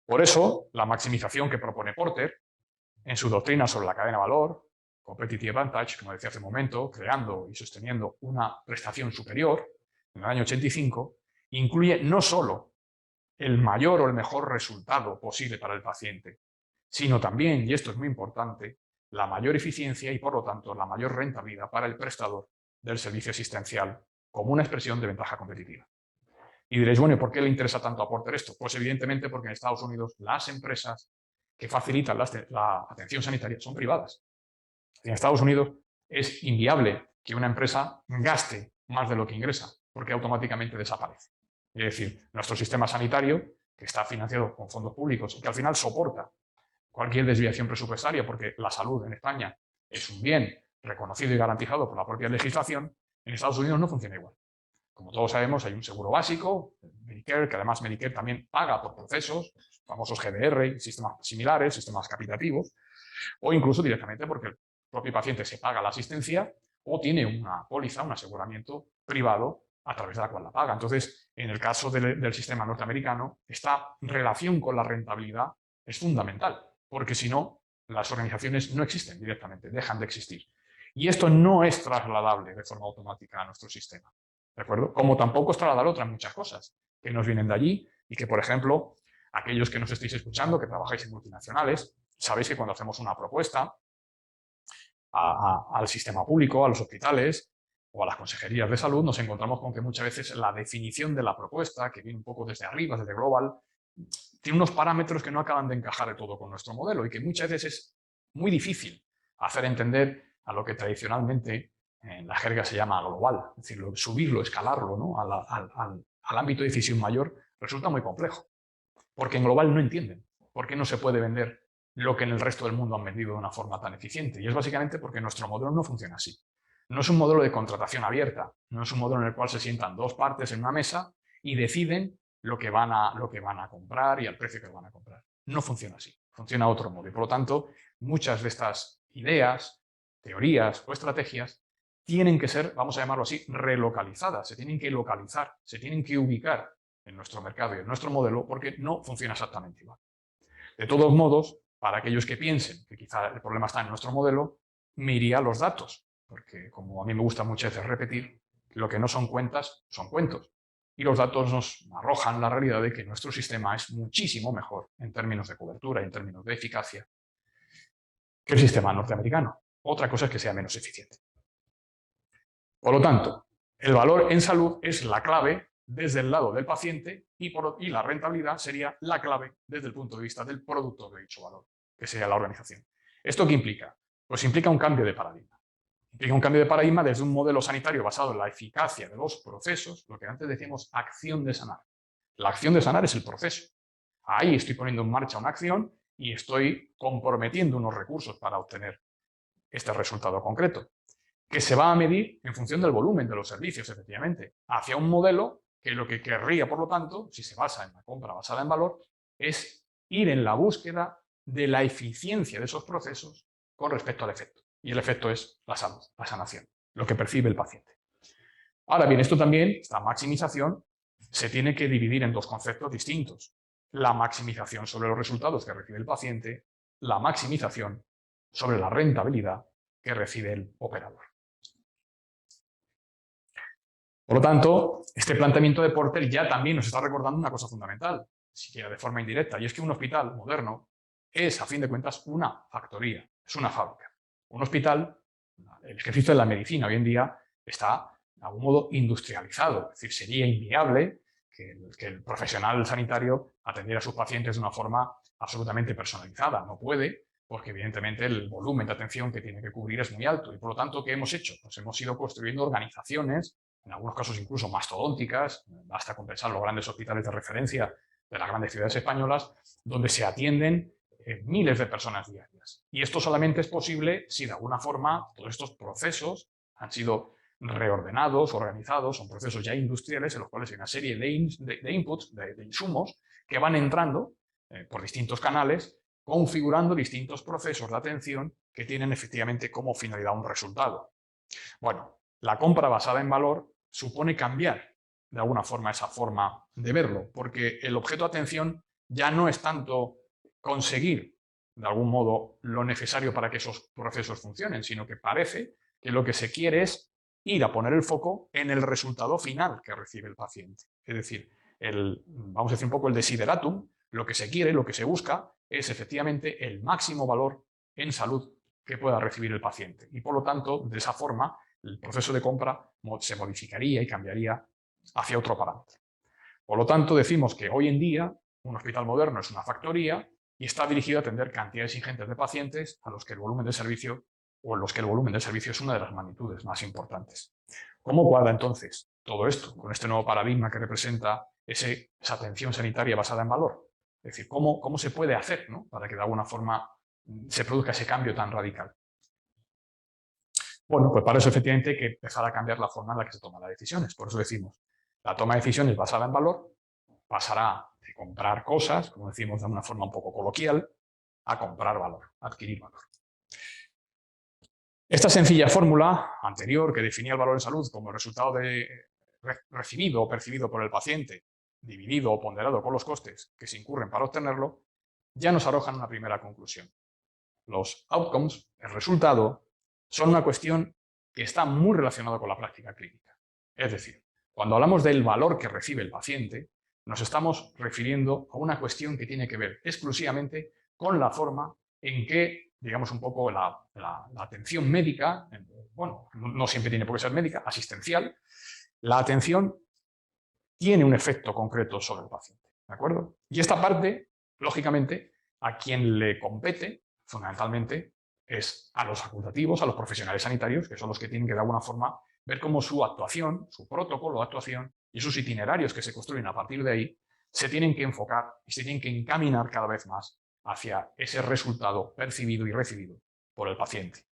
Por eso, la maximización que propone Porter en su doctrina sobre la cadena de valor, Competitive Advantage, como decía hace un momento, creando y sosteniendo una prestación superior, en el año 85, incluye no solo el mayor o el mejor resultado posible para el paciente, sino también, y esto es muy importante, la mayor eficiencia y, por lo tanto, la mayor rentabilidad para el prestador del servicio asistencial como una expresión de ventaja competitiva. Y diréis, bueno, ¿y por qué le interesa tanto a Porter esto? Pues evidentemente porque en Estados Unidos las empresas que facilitan la atención sanitaria son privadas. En Estados Unidos es inviable que una empresa gaste más de lo que ingresa, porque automáticamente desaparece. Es decir, nuestro sistema sanitario, que está financiado con fondos públicos y que al final soporta cualquier desviación presupuestaria, porque la salud en España es un bien reconocido y garantizado por la propia legislación, en Estados Unidos no funciona igual. Como todos sabemos, hay un seguro básico, Medicare, que además Medicare también paga por procesos, famosos GDR, sistemas similares, sistemas capitativos, o incluso directamente porque el propio paciente se paga la asistencia o tiene una póliza, un aseguramiento privado a través de la cual la paga. Entonces, en el caso del sistema norteamericano, esta relación con la rentabilidad es fundamental, porque si no, las organizaciones no existen directamente, dejan de existir. Y esto no es trasladable de forma automática a nuestro sistema, ¿de acuerdo? Como tampoco es trasladable otras muchas cosas que nos vienen de allí y que, por ejemplo, aquellos que nos estéis escuchando, que trabajáis en multinacionales, sabéis que cuando hacemos una propuesta al sistema público, a los hospitales o a las consejerías de salud, nos encontramos con que muchas veces la definición de la propuesta, que viene un poco desde arriba, desde global, tiene unos parámetros que no acaban de encajar de todo con nuestro modelo y que muchas veces es muy difícil hacer entender a lo que tradicionalmente en la jerga se llama global, es decir, subirlo, escalarlo, ¿no? al ámbito de decisión mayor, resulta muy complejo, porque en global no entienden por qué no se puede vender lo que en el resto del mundo han vendido de una forma tan eficiente. Y es básicamente porque nuestro modelo no funciona así. No es un modelo de contratación abierta, no es un modelo en el cual se sientan dos partes en una mesa y deciden lo que van a comprar y al precio que lo van a comprar. No funciona así, funciona de otro modo. Y por lo tanto, muchas de estas ideas, teorías o estrategias tienen que ser, vamos a llamarlo así, relocalizadas, se tienen que localizar, se tienen que ubicar en nuestro mercado y en nuestro modelo porque no funciona exactamente igual. De todos modos, para aquellos que piensen que quizá el problema está en nuestro modelo, me iría a los datos, porque como a mí me gusta muchas veces repetir, lo que no son cuentas son cuentos. Y los datos nos arrojan la realidad de que nuestro sistema es muchísimo mejor en términos de cobertura y en términos de eficacia que el sistema norteamericano. Otra cosa es que sea menos eficiente. Por lo tanto, el valor en salud es la clave desde el lado del paciente y la rentabilidad sería la clave desde el punto de vista del productor de dicho valor, que sería la organización. ¿Esto qué implica? Pues implica un cambio de paradigma. Implica un cambio de paradigma desde un modelo sanitario basado en la eficacia de los procesos, lo que antes decíamos acción de sanar. La acción de sanar es el proceso. Ahí estoy poniendo en marcha una acción y estoy comprometiendo unos recursos para obtener este resultado concreto, que se va a medir en función del volumen de los servicios, efectivamente, hacia un modelo que lo que querría, por lo tanto, si se basa en la compra basada en valor, es ir en la búsqueda de la eficiencia de esos procesos con respecto al efecto. Y el efecto es la salud, la sanación, lo que percibe el paciente. Ahora bien, esto también, esta maximización, se tiene que dividir en dos conceptos distintos. La maximización sobre los resultados que recibe el paciente, la maximización sobre la rentabilidad que recibe el operador. Por lo tanto, este planteamiento de Porter ya también nos está recordando una cosa fundamental, siquiera de forma indirecta, y es que un hospital moderno es, a fin de cuentas, una factoría, es una fábrica. Un hospital, el ejercicio de la medicina hoy en día está, de algún modo, industrializado, es decir, sería inviable que el profesional sanitario atendiera a sus pacientes de una forma absolutamente personalizada. No puede, porque evidentemente el volumen de atención que tiene que cubrir es muy alto. Y por lo tanto, ¿qué hemos hecho? Pues hemos ido construyendo organizaciones, en algunos casos incluso mastodónticas, basta con pensar los grandes hospitales de referencia de las grandes ciudades españolas, donde se atienden miles de personas diarias. Y esto solamente es posible si de alguna forma todos estos procesos han sido reordenados, organizados, son procesos ya industriales en los cuales hay una serie de inputs, de insumos, que van entrando por distintos canales, configurando distintos procesos de atención que tienen efectivamente como finalidad un resultado. Bueno, la compra basada en valor supone cambiar de alguna forma esa forma de verlo, porque el objeto de atención ya no es tanto conseguir de algún modo lo necesario para que esos procesos funcionen, sino que parece que lo que se quiere es ir a poner el foco en el resultado final que recibe el paciente. Es decir, vamos a decir un poco el desideratum, lo que se quiere, lo que se busca, es efectivamente el máximo valor en salud que pueda recibir el paciente. Y por lo tanto, de esa forma, el proceso de compra se modificaría y cambiaría hacia otro parámetro. Por lo tanto, decimos que hoy en día un hospital moderno es una factoría y está dirigido a atender cantidades ingentes de pacientes a los que el volumen de servicio o en los que el volumen de servicio es una de las magnitudes más importantes. ¿Cómo cuadra entonces todo esto con este nuevo paradigma que representa esa atención sanitaria basada en valor? Es decir, ¿cómo se puede hacer, ¿no?, para que de alguna forma se produzca ese cambio tan radical? Bueno, pues para eso efectivamente hay que empezar a cambiar la forma en la que se toman las decisiones. Por eso decimos, la toma de decisiones basada en valor pasará de comprar cosas, como decimos de una forma un poco coloquial, a comprar valor, a adquirir valor. Esta sencilla fórmula anterior que definía el valor en salud como resultado de recibido o percibido por el paciente, dividido o ponderado con los costes que se incurren para obtenerlo, ya nos arrojan una primera conclusión. Los outcomes, el resultado, son una cuestión que está muy relacionada con la práctica clínica. Es decir, cuando hablamos del valor que recibe el paciente, nos estamos refiriendo a una cuestión que tiene que ver exclusivamente con la forma en que, digamos, un poco la atención médica, bueno, no siempre tiene por qué ser médica, asistencial, la atención tiene un efecto concreto sobre el paciente, ¿de acuerdo? Y esta parte, lógicamente, a quien le compete, fundamentalmente, es a los facultativos, a los profesionales sanitarios, que son los que tienen que de alguna forma ver cómo su actuación, su protocolo de actuación y sus itinerarios que se construyen a partir de ahí se tienen que enfocar y se tienen que encaminar cada vez más hacia ese resultado percibido y recibido por el paciente.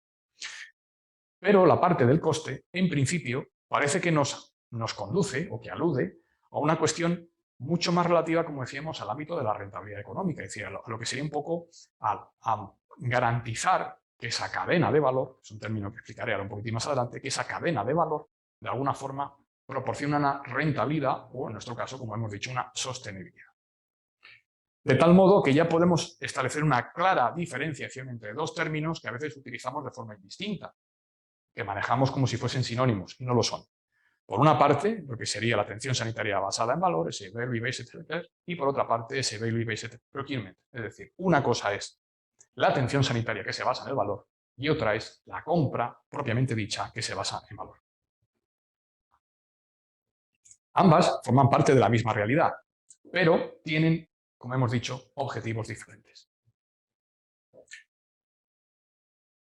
Pero la parte del coste, en principio, parece que nos conduce o que alude a una cuestión mucho más relativa, como decíamos, al ámbito de la rentabilidad económica, es decir, a lo que sería un poco a garantizar que esa cadena de valor, es un término que explicaré ahora un poquitín más adelante, que esa cadena de valor, de alguna forma, proporciona una rentabilidad o, en nuestro caso, como hemos dicho, una sostenibilidad. De tal modo que ya podemos establecer una clara diferenciación entre dos términos que a veces utilizamos de forma indistinta, que manejamos como si fuesen sinónimos, y no lo son. Por una parte, lo que sería la atención sanitaria basada en valor, ese value-based, y por otra parte, ese value-based procurement. Es decir, una cosa es la atención sanitaria que se basa en el valor y otra es la compra propiamente dicha que se basa en valor. Ambas forman parte de la misma realidad, pero tienen, como hemos dicho, objetivos diferentes.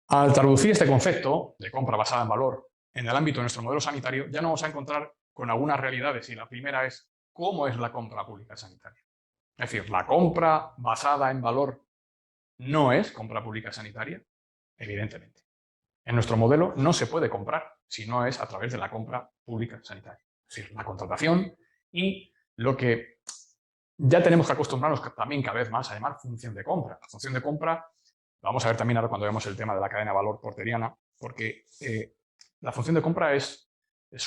Al traducir este concepto de compra basada en valor en el ámbito de nuestro modelo sanitario, ya nos vamos a encontrar con algunas realidades, y la primera es cómo es la compra pública sanitaria. Es decir, la compra basada en valor no es compra pública sanitaria, evidentemente. En nuestro modelo no se puede comprar si no es a través de la compra pública sanitaria. Es decir, la contratación y lo que ya tenemos que acostumbrarnos también cada vez más a llamar función de compra. La función de compra, vamos a ver también ahora cuando vemos el tema de la cadena de valor porteriana, porque la función de compra es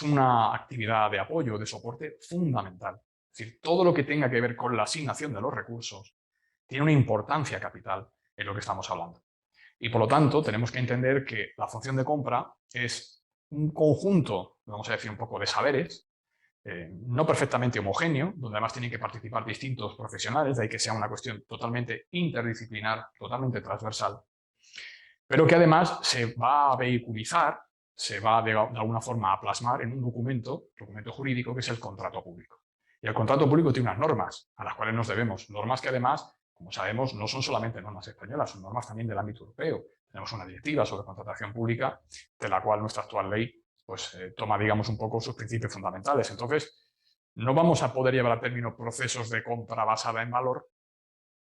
una actividad de apoyo, de soporte fundamental. Es decir, todo lo que tenga que ver con la asignación de los recursos tiene una importancia capital en lo que estamos hablando. Y por lo tanto, tenemos que entender que la función de compra es un conjunto, vamos a decir, un poco de saberes, no perfectamente homogéneo, donde además tienen que participar distintos profesionales, de ahí que sea una cuestión totalmente interdisciplinar, totalmente transversal, pero que además se va a vehiculizar, se va de alguna forma a plasmar en un documento jurídico que es el contrato público. Y el contrato público tiene unas normas a las cuales nos debemos, normas que además, como sabemos, no son solamente normas españolas, son normas también del ámbito europeo. Tenemos una directiva sobre contratación pública, de la cual nuestra actual ley pues, toma, digamos, un poco sus principios fundamentales. Entonces, no vamos a poder llevar a término procesos de compra basada en valor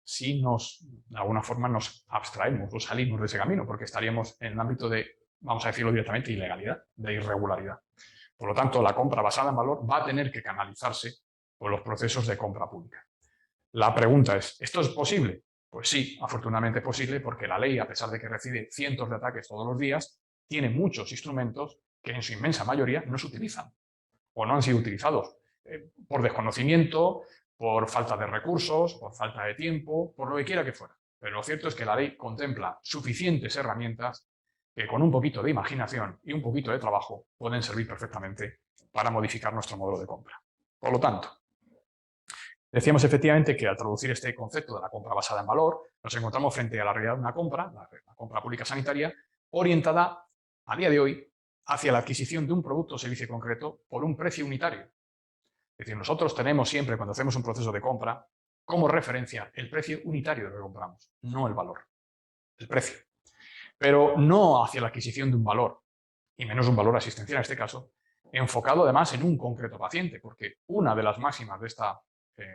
si de alguna forma nos abstraemos o salimos de ese camino, porque estaríamos en el ámbito de, vamos a decirlo directamente, ilegalidad, de irregularidad. Por lo tanto, la compra basada en valor va a tener que canalizarse por los procesos de compra pública. La pregunta es, ¿esto es posible? Pues sí, afortunadamente es posible, porque la ley, a pesar de que recibe cientos de ataques todos los días, tiene muchos instrumentos que en su inmensa mayoría no se utilizan o no han sido utilizados por desconocimiento, por falta de recursos, por falta de tiempo, por lo que quiera que fuera. Pero lo cierto es que la ley contempla suficientes herramientas que con un poquito de imaginación y un poquito de trabajo pueden servir perfectamente para modificar nuestro modelo de compra. Por lo tanto, Decíamos efectivamente que al traducir este concepto de la compra basada en valor, nos encontramos frente a la realidad de una compra, la compra pública sanitaria, orientada a día de hoy hacia la adquisición de un producto o servicio concreto por un precio unitario. Es decir, nosotros tenemos siempre, cuando hacemos un proceso de compra, como referencia el precio unitario de lo que compramos, no el valor, el precio. Pero no hacia la adquisición de un valor, y menos un valor asistencial en este caso, enfocado además en un concreto paciente, porque una de las máximas de esta,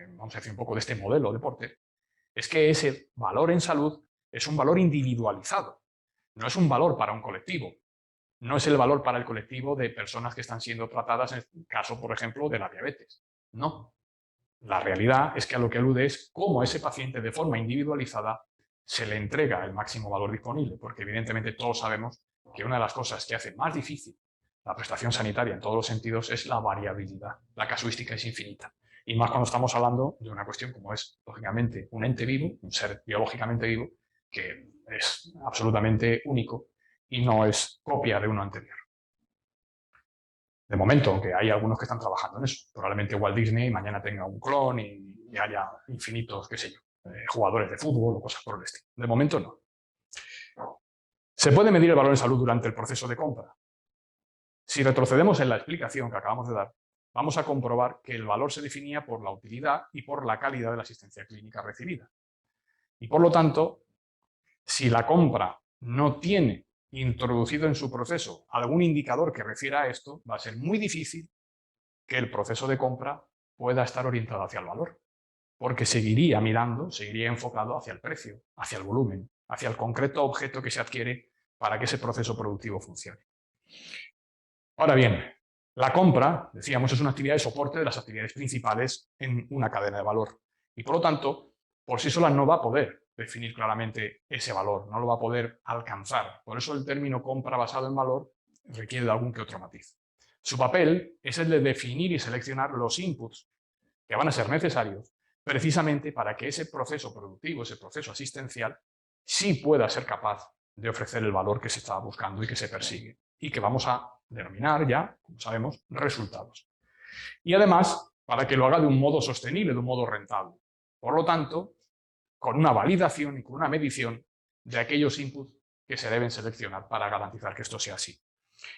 vamos a decir un poco de este modelo de Porter, es que ese valor en salud es un valor individualizado, no es un valor para un colectivo, no es el valor para el colectivo de personas que están siendo tratadas en el caso, por ejemplo, de la diabetes. No. La realidad es que a lo que alude es cómo a ese paciente de forma individualizada se le entrega el máximo valor disponible, porque evidentemente todos sabemos que una de las cosas que hace más difícil la prestación sanitaria en todos los sentidos es la variabilidad. La casuística es infinita. Y más cuando estamos hablando de una cuestión como es, lógicamente, un ente vivo, un ser biológicamente vivo, que es absolutamente único y no es copia de uno anterior. De momento, aunque hay algunos que están trabajando en eso. Probablemente Walt Disney mañana tenga un clon y haya infinitos, qué sé yo, jugadores de fútbol o cosas por el estilo. De momento no. ¿Se puede medir el valor en salud durante el proceso de compra? Si retrocedemos en la explicación que acabamos de dar, vamos a comprobar que el valor se definía por la utilidad y por la calidad de la asistencia clínica recibida. Y por lo tanto, si la compra no tiene introducido en su proceso algún indicador que refiera a esto, va a ser muy difícil que el proceso de compra pueda estar orientado hacia el valor, porque seguiría mirando, seguiría enfocado hacia el precio, hacia el volumen, hacia el concreto objeto que se adquiere para que ese proceso productivo funcione. Ahora bien, la compra, decíamos, es una actividad de soporte de las actividades principales en una cadena de valor y, por lo tanto, por sí sola no va a poder definir claramente ese valor, no lo va a poder alcanzar. Por eso el término compra basado en valor requiere de algún que otro matiz. Su papel es el de definir y seleccionar los inputs que van a ser necesarios precisamente para que ese proceso productivo, ese proceso asistencial, sí pueda ser capaz de ofrecer el valor que se está buscando y que se persigue y que vamos a denominar ya, como sabemos, resultados. Y además, para que lo haga de un modo sostenible, de un modo rentable. Por lo tanto, con una validación y con una medición de aquellos inputs que se deben seleccionar para garantizar que esto sea así.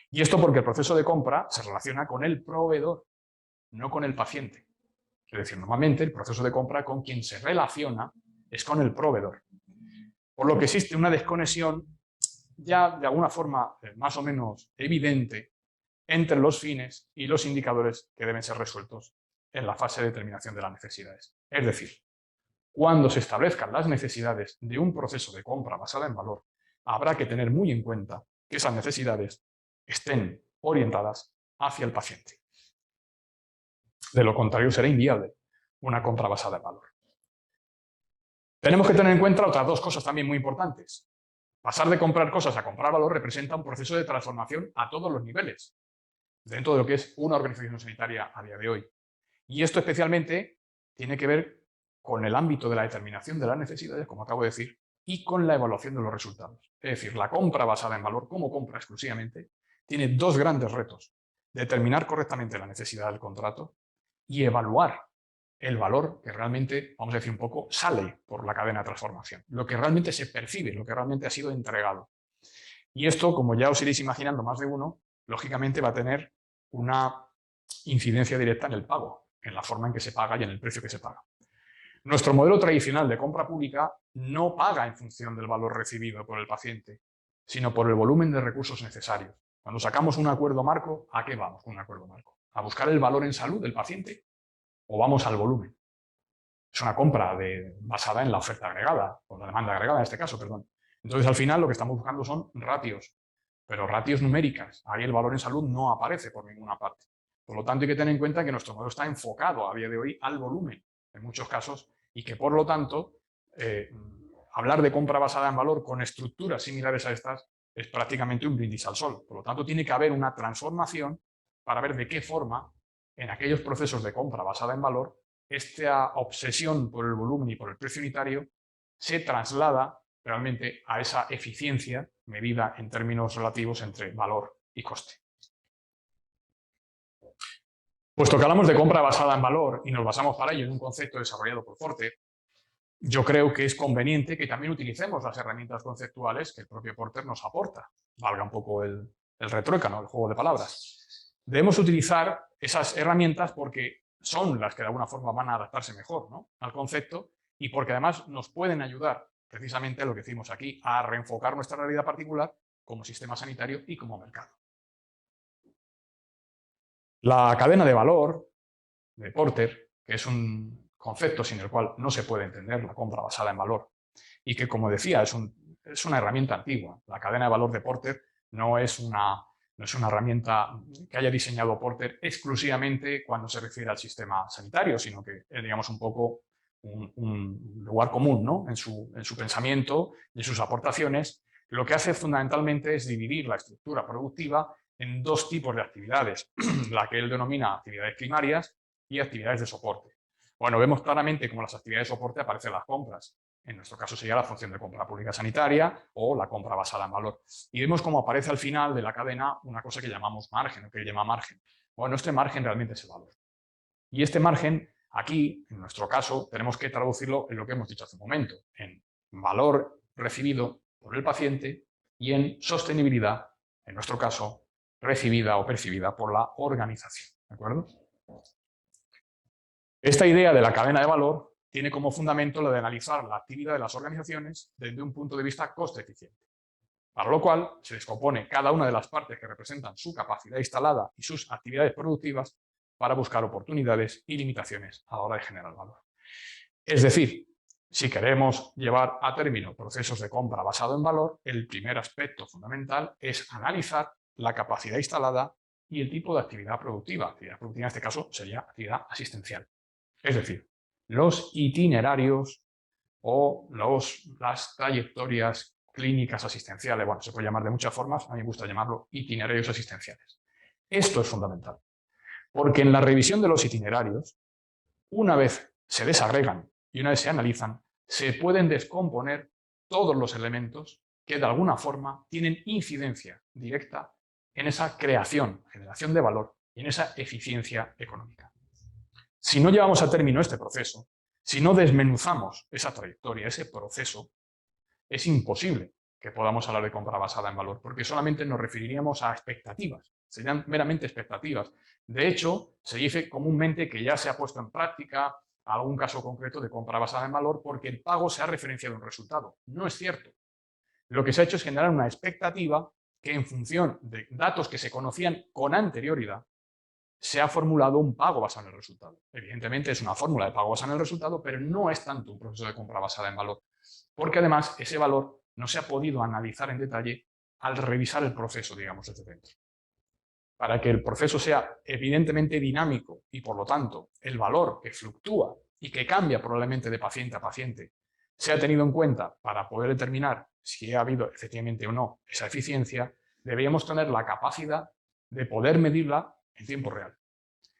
Y esto porque el proceso de compra se relaciona con el proveedor, no con el paciente. Es decir, normalmente el proceso de compra con quien se relaciona es con el proveedor. Por lo que existe una desconexión ya de alguna forma más o menos evidente entre los fines y los indicadores que deben ser resueltos en la fase de determinación de las necesidades. Es decir, cuando se establezcan las necesidades de un proceso de compra basada en valor, habrá que tener muy en cuenta que esas necesidades estén orientadas hacia el paciente. De lo contrario, será inviable una compra basada en valor. Tenemos que tener en cuenta otras dos cosas también muy importantes. Pasar de comprar cosas a comprar valor representa un proceso de transformación a todos los niveles, dentro de lo que es una organización sanitaria a día de hoy. Y esto especialmente tiene que ver con el ámbito de la determinación de las necesidades, como acabo de decir, y con la evaluación de los resultados. Es decir, la compra basada en valor, como compra exclusivamente, tiene dos grandes retos. Determinar correctamente la necesidad del contrato y evaluar el valor que realmente, vamos a decir un poco, sale por la cadena de transformación. Lo que realmente se percibe, lo que realmente ha sido entregado. Y esto, como ya os iréis imaginando más de uno, lógicamente va a tener una incidencia directa en el pago, en la forma en que se paga y en el precio que se paga. Nuestro modelo tradicional de compra pública no paga en función del valor recibido por el paciente, sino por el volumen de recursos necesarios. Cuando sacamos un acuerdo marco, ¿a qué vamos con un acuerdo marco? ¿A buscar el valor en salud del paciente o vamos al volumen? Es una compra basada en la oferta agregada, o la demanda agregada en este caso, perdón. Entonces, al final, lo que estamos buscando son ratios, pero ratios numéricas. Ahí el valor en salud no aparece por ninguna parte. Por lo tanto, hay que tener en cuenta que nuestro modelo está enfocado a día de hoy al volumen, en muchos casos, y que, por lo tanto, hablar de compra basada en valor con estructuras similares a estas es prácticamente un brindis al sol. Por lo tanto, tiene que haber una transformación para ver de qué forma, en aquellos procesos de compra basada en valor, esta obsesión por el volumen y por el precio unitario se traslada realmente a esa eficiencia medida en términos relativos entre valor y coste. Puesto que hablamos de compra basada en valor y nos basamos para ello en un concepto desarrollado por Porter, yo creo que es conveniente que también utilicemos las herramientas conceptuales que el propio Porter nos aporta. Valga un poco el retruécano, el juego de palabras. Debemos utilizar esas herramientas porque son las que de alguna forma van a adaptarse mejor, ¿no?, al concepto, y porque además nos pueden ayudar precisamente a lo que decimos aquí, a reenfocar nuestra realidad particular como sistema sanitario y como mercado. La cadena de valor de Porter, que es un concepto sin el cual no se puede entender la compra basada en valor, y que, como decía, es una herramienta antigua. La cadena de valor de Porter no es una herramienta que haya diseñado Porter exclusivamente cuando se refiere al sistema sanitario, sino que es, digamos, un poco un lugar común, ¿no?, en su pensamiento y en sus aportaciones. Lo que hace fundamentalmente es dividir la estructura productiva en dos tipos de actividades, la que él denomina actividades primarias y actividades de soporte. Bueno, vemos claramente cómo las actividades de soporte aparecen las compras. En nuestro caso sería la función de compra pública sanitaria o la compra basada en valor. Y vemos cómo aparece al final de la cadena una cosa que llamamos margen, o que él llama margen. Bueno, este margen realmente es el valor. Y este margen, aquí, en nuestro caso, tenemos que traducirlo en lo que hemos dicho hace un momento, en valor recibido por el paciente y en sostenibilidad, en nuestro caso, recibida o percibida por la organización. ¿De acuerdo? Esta idea de la cadena de valor tiene como fundamento la de analizar la actividad de las organizaciones desde un punto de vista coste-eficiente, para lo cual se descompone cada una de las partes que representan su capacidad instalada y sus actividades productivas para buscar oportunidades y limitaciones a la hora de generar valor. Es decir, si queremos llevar a término procesos de compra basado en valor, el primer aspecto fundamental es analizar la capacidad instalada y el tipo de actividad productiva. Actividad productiva en este caso sería actividad asistencial. Es decir, los itinerarios o las trayectorias clínicas asistenciales. Bueno, se puede llamar de muchas formas, a mí me gusta llamarlo itinerarios asistenciales. Esto es fundamental, porque en la revisión de los itinerarios, una vez se desagregan y una vez se analizan, se pueden descomponer todos los elementos que de alguna forma tienen incidencia directa en esa generación de valor y en esa eficiencia económica. Si no llevamos a término este proceso, si no desmenuzamos esa trayectoria, ese proceso, es imposible que podamos hablar de compra basada en valor, porque solamente nos referiríamos a expectativas, serían meramente expectativas. De hecho, se dice comúnmente que ya se ha puesto en práctica algún caso concreto de compra basada en valor porque el pago se ha referenciado a un resultado. No es cierto. Lo que se ha hecho es generar una expectativa que, en función de datos que se conocían con anterioridad, se ha formulado un pago basado en el resultado. Evidentemente es una fórmula de pago basado en el resultado, pero no es tanto un proceso de compra basada en valor, porque además ese valor no se ha podido analizar en detalle al revisar el proceso, digamos, desde dentro. Para que el proceso sea evidentemente dinámico y, por lo tanto, el valor que fluctúa y que cambia probablemente de paciente a paciente sea tenido en cuenta para poder determinar si ha habido efectivamente o no esa eficiencia, deberíamos tener la capacidad de poder medirla en tiempo real.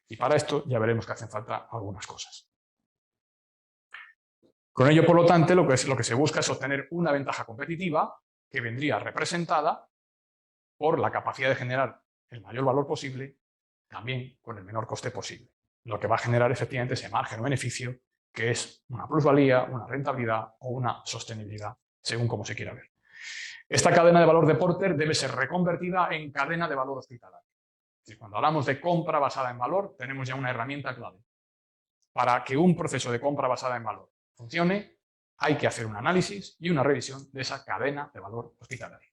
Y para esto ya veremos que hacen falta algunas cosas. Con ello, por lo tanto, lo que se busca es obtener una ventaja competitiva que vendría representada por la capacidad de generar el mayor valor posible, también con el menor coste posible. Lo que va a generar efectivamente ese margen o beneficio, que es una plusvalía, una rentabilidad o una sostenibilidad, según como se quiera ver. Esta cadena de valor de Porter debe ser reconvertida en cadena de valor hospitalario. Es decir, cuando hablamos de compra basada en valor, tenemos ya una herramienta clave. Para que un proceso de compra basada en valor funcione, hay que hacer un análisis y una revisión de esa cadena de valor hospitalario.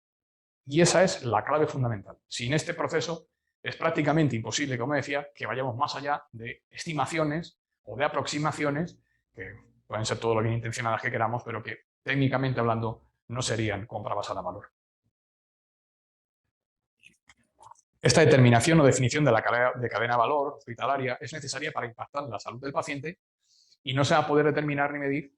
Y esa es la clave fundamental. Sin este proceso es prácticamente imposible, como decía, que vayamos más allá de estimaciones o de aproximaciones, que pueden ser todo lo bien intencionadas que queramos, pero que técnicamente hablando no serían compra basada en valor. Esta determinación o definición de la cadena de valor hospitalaria es necesaria para impactar en la salud del paciente y no se va a poder determinar ni medir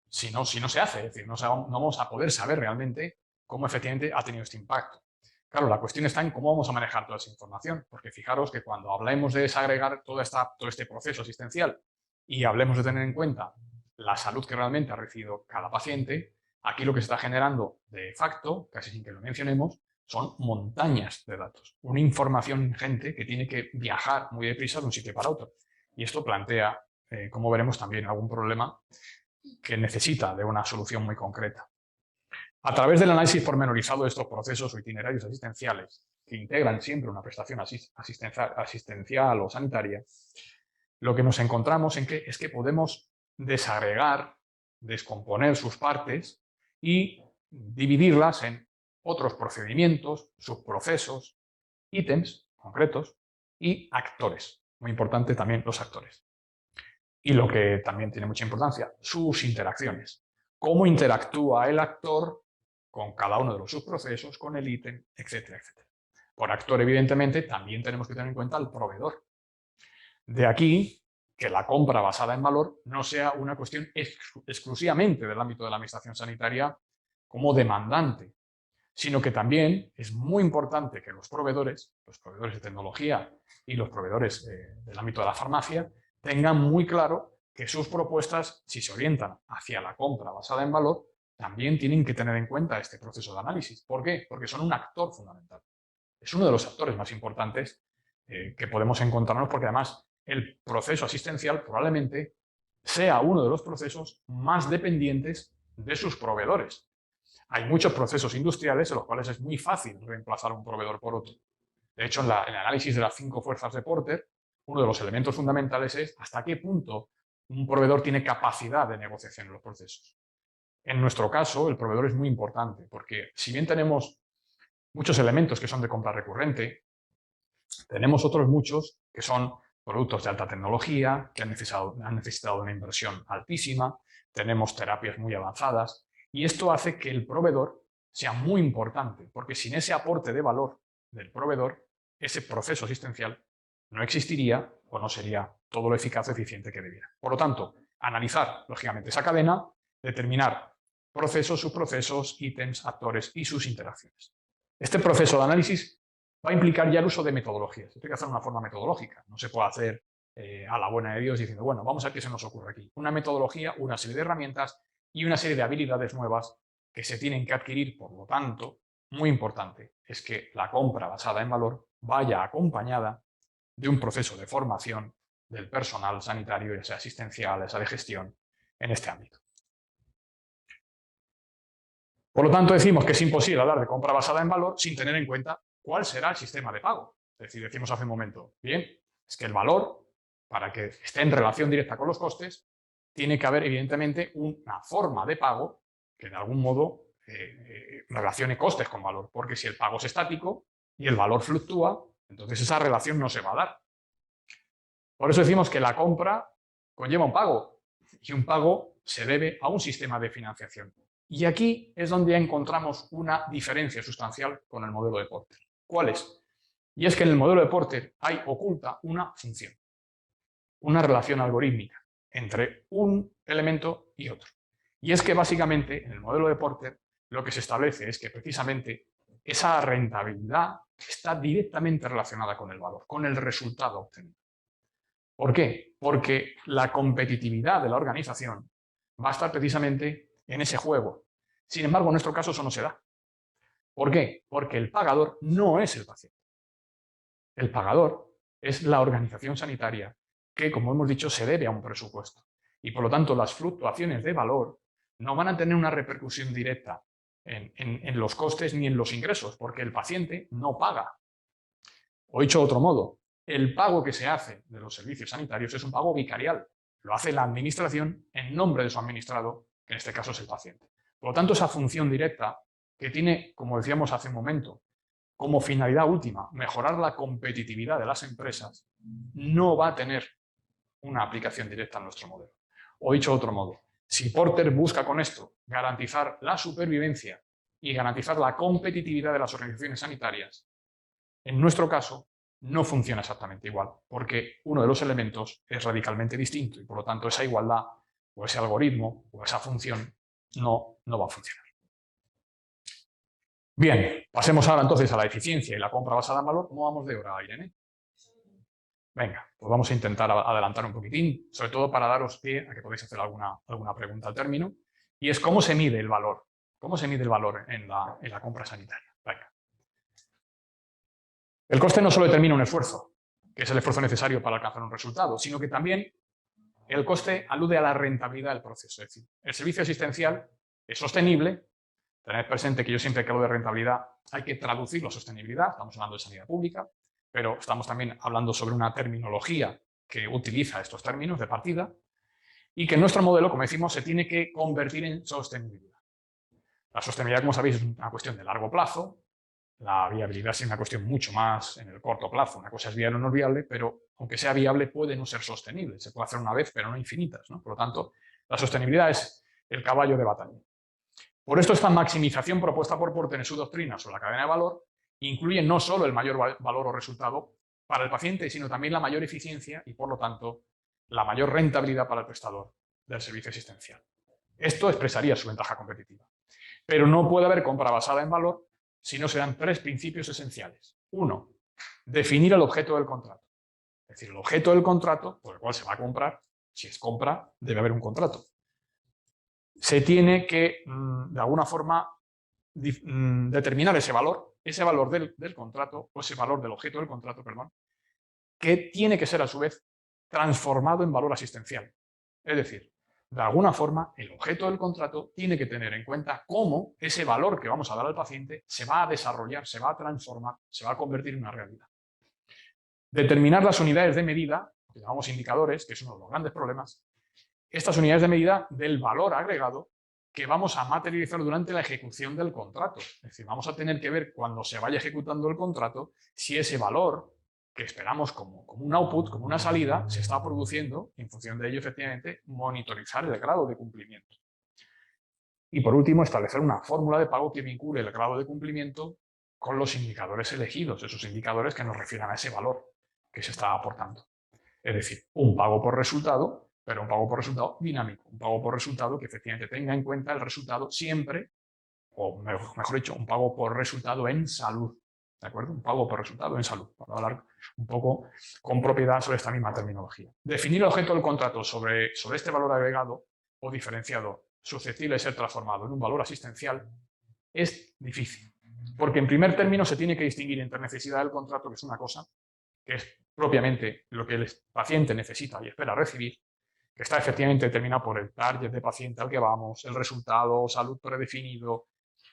si no se hace. Es decir, no vamos a poder saber realmente cómo efectivamente ha tenido este impacto. Claro, la cuestión está en cómo vamos a manejar toda esa información, porque fijaros que cuando hablemos de desagregar todo este proceso asistencial y hablemos de tener en cuenta la salud que realmente ha recibido cada paciente, aquí lo que se está generando de facto, casi sin que lo mencionemos, son montañas de datos, una información ingente que tiene que viajar muy deprisa de un sitio para otro. Y esto plantea, como veremos, también algún problema que necesita de una solución muy concreta. A través del análisis pormenorizado de estos procesos o itinerarios asistenciales, que integran siempre una prestación asistencial o sanitaria, lo que nos encontramos es que podemos desagregar, descomponer sus partes y dividirlas en otros procedimientos, subprocesos, ítems concretos y actores. Muy importante también los actores. Y lo que también tiene mucha importancia, sus interacciones. Cómo interactúa el actor con cada uno de los subprocesos, con el ítem, etcétera, etcétera. Por actor, evidentemente, también tenemos que tener en cuenta al proveedor. De aquí que la compra basada en valor no sea una cuestión exclusivamente del ámbito de la administración sanitaria como demandante, sino que también es muy importante que los proveedores de tecnología y los proveedores del ámbito de la farmacia, tengan muy claro que sus propuestas, si se orientan hacia la compra basada en valor, también tienen que tener en cuenta este proceso de análisis. ¿Por qué? Porque son un actor fundamental. Es uno de los actores más importantes que podemos encontrarnos, porque además el proceso asistencial probablemente sea uno de los procesos más dependientes de sus proveedores. Hay muchos procesos industriales en los cuales es muy fácil reemplazar un proveedor por otro. De hecho, en el análisis de las 5 fuerzas de Porter, uno de los elementos fundamentales es hasta qué punto un proveedor tiene capacidad de negociación en los procesos. En nuestro caso, el proveedor es muy importante, porque si bien tenemos muchos elementos que son de compra recurrente, tenemos otros muchos que son productos de alta tecnología, que han necesitado una inversión altísima, tenemos terapias muy avanzadas, y esto hace que el proveedor sea muy importante, porque sin ese aporte de valor del proveedor, ese proceso asistencial no existiría o no sería todo lo eficaz o eficiente que debiera. Por lo tanto, analizar, lógicamente, esa cadena, determinar procesos, subprocesos, ítems, actores y sus interacciones. Este proceso de análisis va a implicar ya el uso de metodologías. Esto hay que hacer de una forma metodológica. No se puede hacer a la buena de Dios diciendo, bueno, vamos a ver qué se nos ocurre aquí. Una metodología, una serie de herramientas y una serie de habilidades nuevas que se tienen que adquirir. Por lo tanto, muy importante es que la compra basada en valor vaya acompañada de un proceso de formación del personal sanitario, ya sea asistencial, ya sea de gestión, en este ámbito. Por lo tanto, decimos que es imposible hablar de compra basada en valor sin tener en cuenta cuál será el sistema de pago. Es decir, decimos hace un momento, bien, es que el valor, para que esté en relación directa con los costes, tiene que haber, evidentemente, una forma de pago que de algún modo relacione costes con valor, porque si el pago es estático y el valor fluctúa, entonces esa relación no se va a dar. Por eso decimos que la compra conlleva un pago, y un pago se debe a un sistema de financiación. Y aquí es donde encontramos una diferencia sustancial con el modelo de Porter. ¿Cuál es? Y es que en el modelo de Porter hay oculta una función, una relación algorítmica entre un elemento y otro. Y es que básicamente en el modelo de Porter lo que se establece es que precisamente esa rentabilidad está directamente relacionada con el valor, con el resultado obtenido. ¿Por qué? Porque la competitividad de la organización va a estar precisamente en ese juego. Sin embargo, en nuestro caso eso no se da. ¿Por qué? Porque el pagador no es el paciente. El pagador es la organización sanitaria que, como hemos dicho, se debe a un presupuesto. Y por lo tanto, las fluctuaciones de valor no van a tener una repercusión directa en los costes ni en los ingresos, porque el paciente no paga. O dicho de otro modo, el pago que se hace de los servicios sanitarios es un pago vicarial. Lo hace la administración en nombre de su administrado, que en este caso es el paciente. Por lo tanto, esa función directa que tiene, como decíamos hace un momento, como finalidad última, mejorar la competitividad de las empresas, no va a tener una aplicación directa en nuestro modelo. O dicho de otro modo, si Porter busca con esto garantizar la supervivencia y garantizar la competitividad de las organizaciones sanitarias, en nuestro caso no funciona exactamente igual, porque uno de los elementos es radicalmente distinto y por lo tanto esa igualdad o ese algoritmo o esa función no va a funcionar. Bien, pasemos ahora entonces a la eficiencia y la compra basada en valor. ¿Cómo vamos de hora, Irene? Venga, pues vamos a intentar adelantar un poquitín, sobre todo para daros pie a que podéis hacer alguna pregunta al término, y es cómo se mide el valor. ¿Cómo se mide el valor en la compra sanitaria? Venga. El coste no solo determina un esfuerzo, que es el esfuerzo necesario para alcanzar un resultado, sino que también el coste alude a la rentabilidad del proceso. Es decir, el servicio asistencial es sostenible. Tened presente que yo siempre que hablo de rentabilidad hay que traducirlo a sostenibilidad. Estamos hablando de sanidad pública, pero estamos también hablando sobre una terminología que utiliza estos términos de partida y que nuestro modelo, como decimos, se tiene que convertir en sostenibilidad. La sostenibilidad, como sabéis, es una cuestión de largo plazo. La viabilidad es una cuestión mucho más en el corto plazo. Una cosa es viable o no viable, pero aunque sea viable puede no ser sostenible. Se puede hacer una vez, pero no infinitas, ¿no? Por lo tanto, la sostenibilidad es el caballo de batalla. Por esto, esta maximización propuesta por Porter en su doctrina sobre la cadena de valor incluye no solo el mayor valor o resultado para el paciente, sino también la mayor eficiencia y, por lo tanto, la mayor rentabilidad para el prestador del servicio asistencial. Esto expresaría su ventaja competitiva. Pero no puede haber compra basada en valor si no se dan tres principios esenciales. Uno, definir el objeto del contrato. Es decir, el objeto del contrato por el cual se va a comprar, si es compra, debe haber un contrato. Se tiene que, de alguna forma, determinar ese valor del contrato, o ese valor del objeto del contrato, perdón, que tiene que ser a su vez transformado en valor asistencial. Es decir, de alguna forma, el objeto del contrato tiene que tener en cuenta cómo ese valor que vamos a dar al paciente se va a desarrollar, se va a transformar, se va a convertir en una realidad. Determinar las unidades de medida, que llamamos indicadores, que es uno de los grandes problemas, estas unidades de medida del valor agregado que vamos a materializar durante la ejecución del contrato. Es decir, vamos a tener que ver cuando se vaya ejecutando el contrato si ese valor que esperamos como un output, como una salida, se está produciendo, en función de ello, efectivamente, monitorizar el grado de cumplimiento. Y por último, establecer una fórmula de pago que vincule el grado de cumplimiento con los indicadores elegidos, esos indicadores que nos refieran a ese valor que se está aportando. Es decir, un pago por resultado, pero un pago por resultado dinámico, un pago por resultado que efectivamente tenga en cuenta el resultado siempre, o mejor dicho, un pago por resultado en salud. ¿De acuerdo? Un pago por resultado en salud. Para hablar un poco con propiedad sobre esta misma terminología. Definir el objeto del contrato sobre este valor agregado o diferenciado susceptible de ser transformado en un valor asistencial es difícil. Porque en primer término se tiene que distinguir entre necesidad del contrato, que es una cosa, que es propiamente lo que el paciente necesita y espera recibir, que está efectivamente determinado por el target de paciente al que vamos, el resultado, salud predefinido,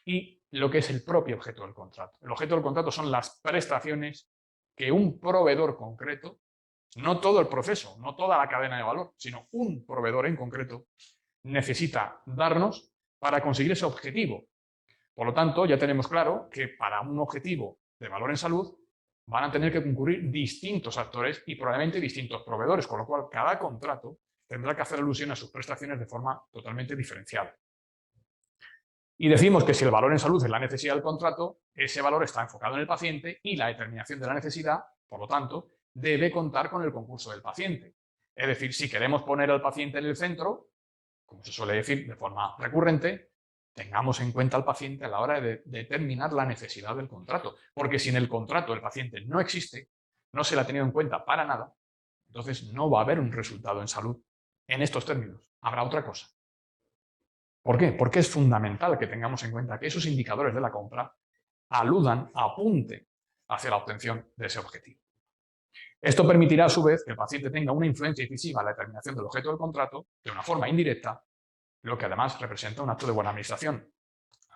y lo que es el propio objeto del contrato. El objeto del contrato son las prestaciones que un proveedor concreto, no todo el proceso, no toda la cadena de valor, sino un proveedor en concreto, necesita darnos para conseguir ese objetivo. Por lo tanto, ya tenemos claro que para un objetivo de valor en salud van a tener que concurrir distintos actores y probablemente distintos proveedores, con lo cual cada contrato tendrá que hacer alusión a sus prestaciones de forma totalmente diferenciada. Y decimos que si el valor en salud es la necesidad del contrato, ese valor está enfocado en el paciente y la determinación de la necesidad, por lo tanto, debe contar con el concurso del paciente. Es decir, si queremos poner al paciente en el centro, como se suele decir de forma recurrente, tengamos en cuenta al paciente a la hora de determinar la necesidad del contrato. Porque si en el contrato el paciente no existe, no se le ha tenido en cuenta para nada, entonces no va a haber un resultado en salud en estos términos. Habrá otra cosa. ¿Por qué? Porque es fundamental que tengamos en cuenta que esos indicadores de la compra aludan, apunten hacia la obtención de ese objetivo. Esto permitirá, a su vez, que el paciente tenga una influencia decisiva en la determinación del objeto del contrato de una forma indirecta, lo que además representa un acto de buena administración.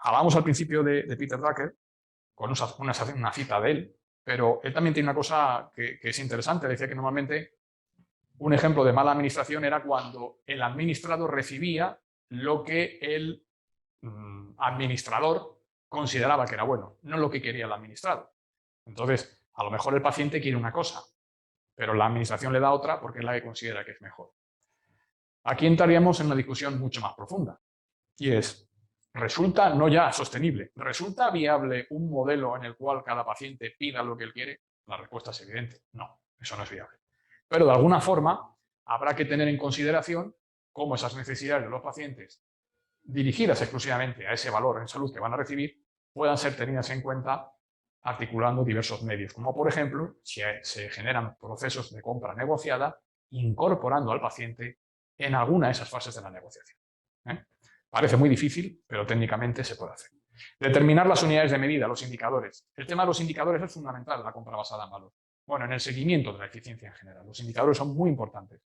Hablamos al principio de Peter Drucker, con una cita de él, pero él también tiene una cosa que es interesante. Decía que normalmente un ejemplo de mala administración era cuando el administrado recibía lo que el administrador consideraba que era bueno, no lo que quería el administrado. Entonces, a lo mejor el paciente quiere una cosa, pero la administración le da otra porque es la que considera que es mejor. Aquí entraríamos en una discusión mucho más profunda, y es, ¿resulta no ya sostenible? ¿Resulta viable un modelo en el cual cada paciente pida lo que él quiere? La respuesta es evidente, no, eso no es viable. Pero de alguna forma habrá que tener en consideración cómo esas necesidades de los pacientes, dirigidas exclusivamente a ese valor en salud que van a recibir, puedan ser tenidas en cuenta articulando diversos medios, como por ejemplo, si se generan procesos de compra negociada, incorporando al paciente en alguna de esas fases de la negociación. Parece muy difícil, pero técnicamente se puede hacer. Determinar las unidades de medida, los indicadores. El tema de los indicadores es fundamental en la compra basada en valor. Bueno, en el seguimiento de la eficiencia en general. Los indicadores son muy importantes.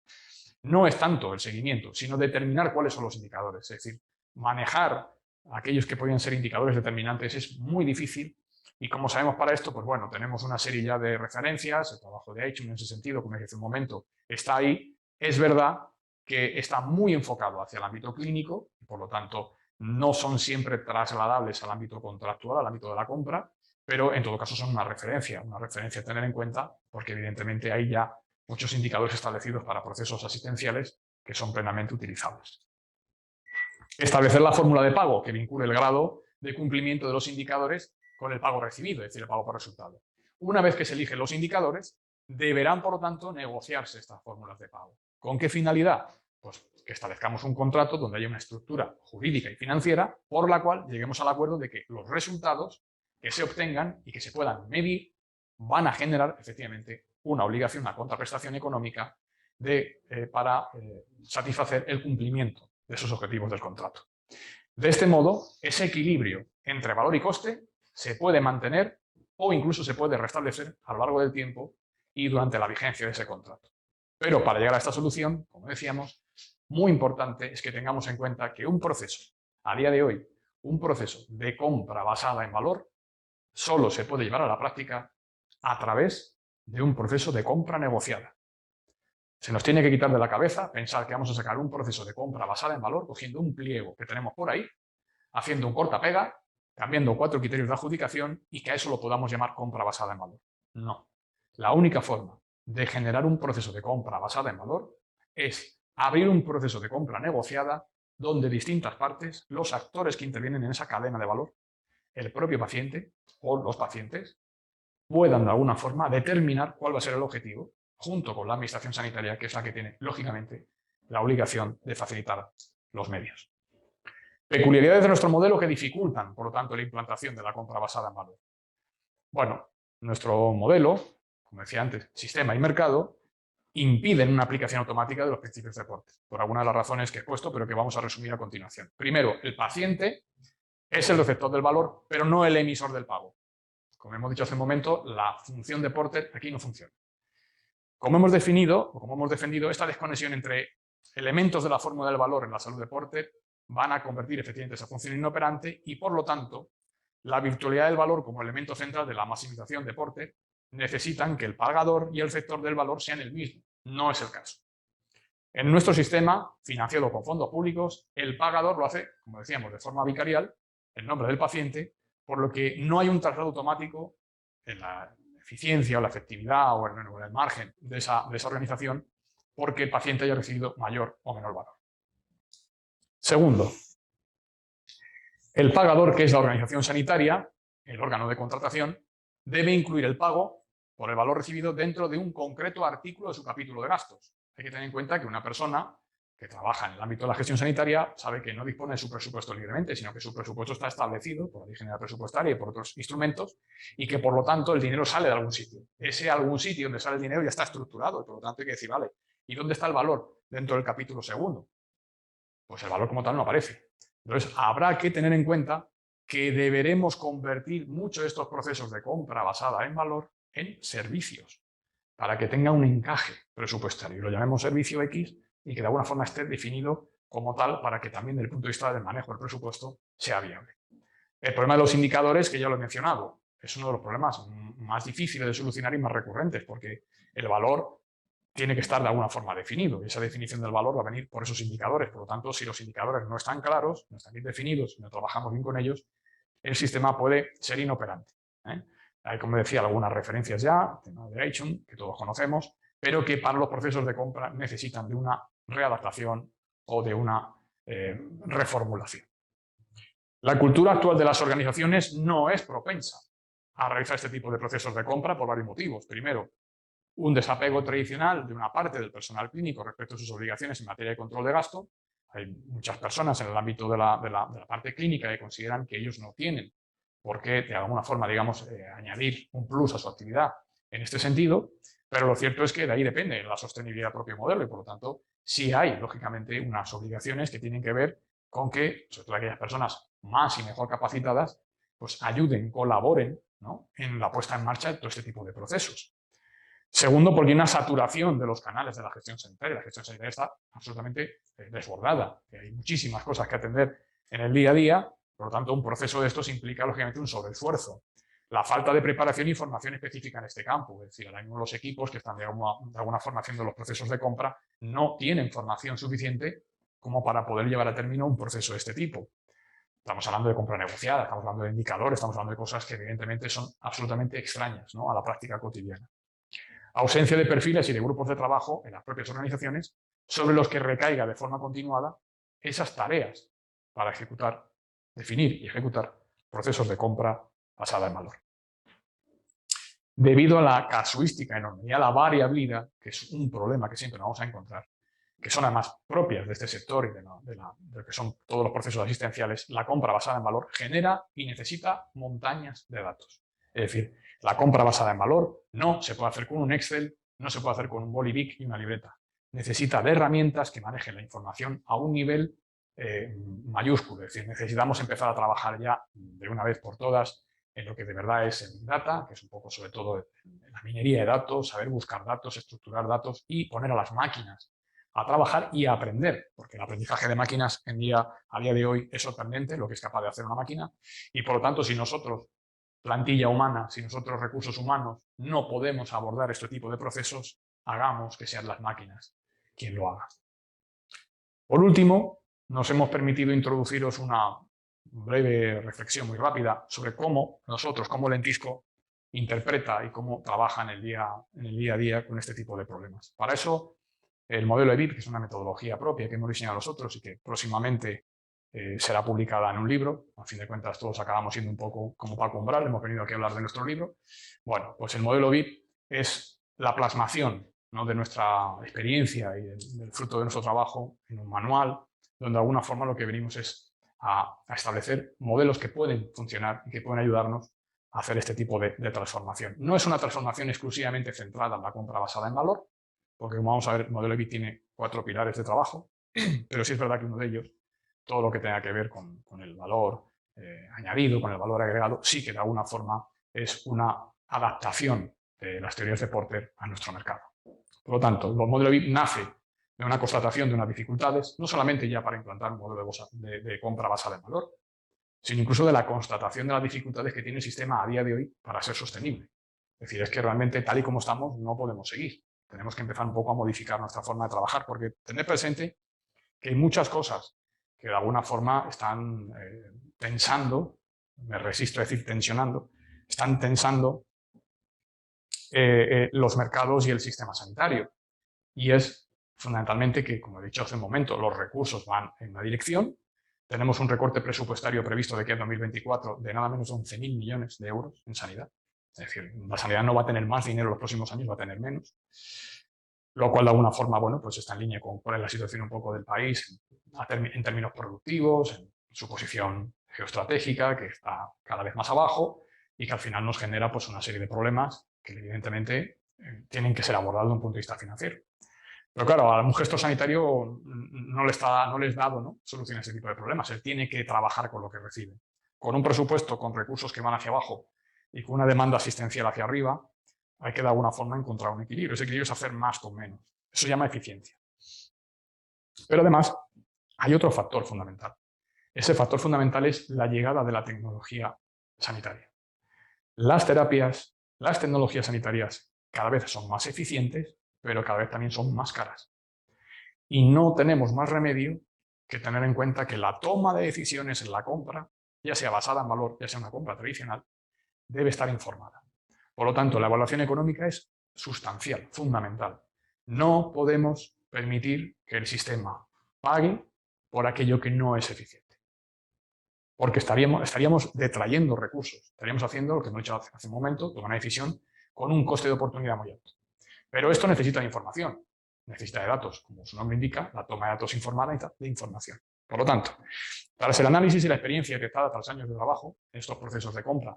No es tanto el seguimiento, sino determinar cuáles son los indicadores. Es decir, manejar aquellos que podrían ser indicadores determinantes es muy difícil. Y como sabemos para esto, pues bueno, tenemos una serie ya de referencias. El trabajo de Eichmann en ese sentido, como dije hace un momento, está ahí. Es verdad que está muy enfocado hacia el ámbito clínico, y por lo tanto no son siempre trasladables al ámbito contractual, al ámbito de la compra, pero en todo caso son una referencia a tener en cuenta, porque evidentemente hay ya muchos indicadores establecidos para procesos asistenciales que son plenamente utilizables. Establecer la fórmula de pago que vincule el grado de cumplimiento de los indicadores con el pago recibido, es decir, el pago por resultado. Una vez que se eligen los indicadores, deberán, por lo tanto, negociarse estas fórmulas de pago. ¿Con qué finalidad? Pues que establezcamos un contrato donde haya una estructura jurídica y financiera por la cual lleguemos al acuerdo de que los resultados que se obtengan y que se puedan medir van a generar efectivamente una obligación, una contraprestación económica para satisfacer el cumplimiento de esos objetivos del contrato. De este modo, ese equilibrio entre valor y coste se puede mantener o incluso se puede restablecer a lo largo del tiempo y durante la vigencia de ese contrato. Pero para llegar a esta solución, como decíamos, muy importante es que tengamos en cuenta que un proceso, a día de hoy, un proceso de compra basada en valor, solo se puede llevar a la práctica a través de un proceso de compra negociada. Se nos tiene que quitar de la cabeza pensar que vamos a sacar un proceso de compra basada en valor cogiendo un pliego que tenemos por ahí, haciendo un corta-pega, cambiando 4 criterios de adjudicación y que a eso lo podamos llamar compra basada en valor. No. La única forma de generar un proceso de compra basada en valor es abrir un proceso de compra negociada donde distintas partes, los actores que intervienen en esa cadena de valor, el propio paciente o los pacientes, puedan de alguna forma determinar cuál va a ser el objetivo junto con la administración sanitaria, que es la que tiene, lógicamente, la obligación de facilitar los medios. Peculiaridades de nuestro modelo que dificultan, por lo tanto, la implantación de la compra basada en valor. Bueno, nuestro modelo, como decía antes, sistema y mercado, impiden una aplicación automática de los principios de Porter, por algunas de las razones que he puesto, pero que vamos a resumir a continuación. Primero, el paciente es el receptor del valor, pero no el emisor del pago. Como hemos dicho hace un momento, la función de Porter aquí no funciona. Como hemos definido, o como hemos defendido, esta desconexión entre elementos de la fórmula del valor en la salud de Porter van a convertir efectivamente esa función inoperante y, por lo tanto, la virtualidad del valor como elemento central de la maximización de Porter necesitan que el pagador y el receptor del valor sean el mismo. No es el caso. En nuestro sistema, financiado con fondos públicos, el pagador lo hace, como decíamos, de forma vicarial, en nombre del paciente, por lo que no hay un traslado automático en la eficiencia o la efectividad o en el margen de esa organización porque el paciente haya recibido mayor o menor valor. Segundo, el pagador, que es la organización sanitaria, el órgano de contratación, debe incluir el pago por el valor recibido dentro de un concreto artículo de su capítulo de gastos. Hay que tener en cuenta que una persona que trabaja en el ámbito de la gestión sanitaria sabe que no dispone de su presupuesto libremente, sino que su presupuesto está establecido por la Ley General Presupuestaria y por otros instrumentos y que, por lo tanto, el dinero sale de algún sitio. Ese algún sitio donde sale el dinero ya está estructurado y, por lo tanto, hay que decir, vale, ¿y dónde está el valor dentro del capítulo segundo? Pues el valor como tal no aparece. Entonces, habrá que tener en cuenta que deberemos convertir muchos de estos procesos de compra basada en valor en servicios para que tenga un encaje presupuestario. Lo llamemos servicio X y que de alguna forma esté definido como tal para que también desde el punto de vista del manejo del presupuesto sea viable. El problema de los indicadores, que ya lo he mencionado, es uno de los problemas más difíciles de solucionar y más recurrentes, porque el valor tiene que estar de alguna forma definido y esa definición del valor va a venir por esos indicadores. Por lo tanto, si los indicadores no están claros, no están bien definidos, no trabajamos bien con ellos, el sistema puede ser inoperante. Hay, como decía, algunas referencias ya, el tema de Eichmann, que todos conocemos, pero que para los procesos de compra necesitan de una readaptación o de una reformulación. La cultura actual de las organizaciones no es propensa a realizar este tipo de procesos de compra por varios motivos. Primero, un desapego tradicional de una parte del personal clínico respecto a sus obligaciones en materia de control de gasto. Hay muchas personas en el ámbito de la parte clínica que consideran que ellos no tienen por qué, de alguna forma, digamos, añadir un plus a su actividad en este sentido, pero lo cierto es que de ahí depende la sostenibilidad del propio modelo y, por lo tanto, sí hay, lógicamente, unas obligaciones que tienen que ver con que, sobre todo aquellas personas más y mejor capacitadas, pues ayuden, colaboren, ¿no?, en la puesta en marcha de todo este tipo de procesos. Segundo, porque hay una saturación de los canales de la gestión sanitaria. La gestión sanitaria está absolutamente desbordada. Hay muchísimas cosas que atender en el día a día. Por lo tanto, un proceso de estos implica, lógicamente, un sobreesfuerzo. La falta de preparación y formación específica en este campo. Es decir, ahora mismo los equipos que están de alguna forma haciendo los procesos de compra no tienen formación suficiente como para poder llevar a término un proceso de este tipo. Estamos hablando de compra negociada, estamos hablando de indicadores, estamos hablando de cosas que evidentemente son absolutamente extrañas, ¿no?, a la práctica cotidiana. Ausencia de perfiles y de grupos de trabajo en las propias organizaciones sobre los que recaiga de forma continuada esas tareas para definir y ejecutar procesos de compra basada en valor. Debido a la casuística enorme y a la variabilidad, que es un problema que siempre nos vamos a encontrar, que son además propias de este sector y de lo que son todos los procesos asistenciales, la compra basada en valor genera y necesita montañas de datos. Es decir, la compra basada en valor no se puede hacer con un Excel, no se puede hacer con un bolivic y una libreta. Necesita de herramientas que manejen la información a un nivel mayúsculo. Es decir, necesitamos empezar a trabajar ya de una vez por todas en lo que de verdad es el Big Data, que es un poco sobre todo la minería de datos, saber buscar datos, estructurar datos y poner a las máquinas a trabajar y a aprender, porque el aprendizaje de máquinas a día de hoy es sorprendente lo que es capaz de hacer una máquina, y por lo tanto, si nosotros, plantilla humana, si nosotros, recursos humanos, no podemos abordar este tipo de procesos, hagamos que sean las máquinas quien lo haga. Por último, nos hemos permitido introduciros una breve reflexión muy rápida sobre cómo nosotros, como Lentisco, interpreta y cómo trabaja en el día a día con este tipo de problemas. Para eso, el modelo EBIP, que es una metodología propia que hemos diseñado nosotros y que próximamente será publicada en un libro. A fin de cuentas, todos acabamos siendo un poco como Paco Umbral, hemos venido aquí a hablar de nuestro libro. Bueno, pues el modelo EBIP es la plasmación, ¿no?, de nuestra experiencia y del fruto de nuestro trabajo en un manual, donde de alguna forma lo que venimos es a establecer modelos que pueden funcionar y que pueden ayudarnos a hacer este tipo de transformación. No es una transformación exclusivamente centrada en la compra basada en valor, porque como vamos a ver, el modelo EBIP tiene 4 pilares de trabajo, pero sí es verdad que uno de ellos, todo lo que tenga que ver con el valor añadido, con el valor agregado, sí que de alguna forma es una adaptación de las teorías de Porter a nuestro mercado. Por lo tanto, el modelo EBIP nace de una constatación de unas dificultades, no solamente ya para implantar un modelo de compra basada en valor, sino incluso de la constatación de las dificultades que tiene el sistema a día de hoy para ser sostenible. Es decir, es que realmente tal y como estamos no podemos seguir. Tenemos que empezar un poco a modificar nuestra forma de trabajar, porque tener presente que hay muchas cosas que de alguna forma están tensando, me resisto a decir tensionando, están tensando los mercados y el sistema sanitario. Y es fundamentalmente que, como he dicho hace un momento, los recursos van en una dirección. Tenemos un recorte presupuestario previsto de aquí a 2024 de nada menos de 11.000 millones de euros en sanidad. Es decir, la sanidad no va a tener más dinero en los próximos años, va a tener menos. Lo cual de alguna forma, bueno, pues está en línea con cuál es la situación un poco del país en términos productivos, en su posición geoestratégica, que está cada vez más abajo y que al final nos genera pues una serie de problemas que evidentemente tienen que ser abordados desde un punto de vista financiero. Pero claro, a un gestor sanitario no les dado, ¿no?, solución a ese tipo de problemas. Él tiene que trabajar con lo que recibe. Con un presupuesto, con recursos que van hacia abajo y con una demanda asistencial hacia arriba, hay que de alguna forma encontrar un equilibrio. Ese equilibrio es hacer más con menos. Eso se llama eficiencia. Pero además hay otro factor fundamental. Ese factor fundamental es la llegada de la tecnología sanitaria. Las terapias, las tecnologías sanitarias cada vez son más eficientes, pero cada vez también son más caras. Y no tenemos más remedio que tener en cuenta que la toma de decisiones en la compra, ya sea basada en valor, ya sea una compra tradicional, debe estar informada. Por lo tanto, la evaluación económica es sustancial, fundamental. No podemos permitir que el sistema pague por aquello que no es eficiente. Porque estaríamos detrayendo recursos. Estaríamos haciendo lo que hemos hecho hace un momento, tomar una decisión con un coste de oportunidad muy alto. Pero esto necesita de información, necesita de datos. Como su nombre indica, la toma de datos informada necesita de información. Por lo tanto, tras el análisis y la experiencia que está tras años de trabajo en estos procesos de compra,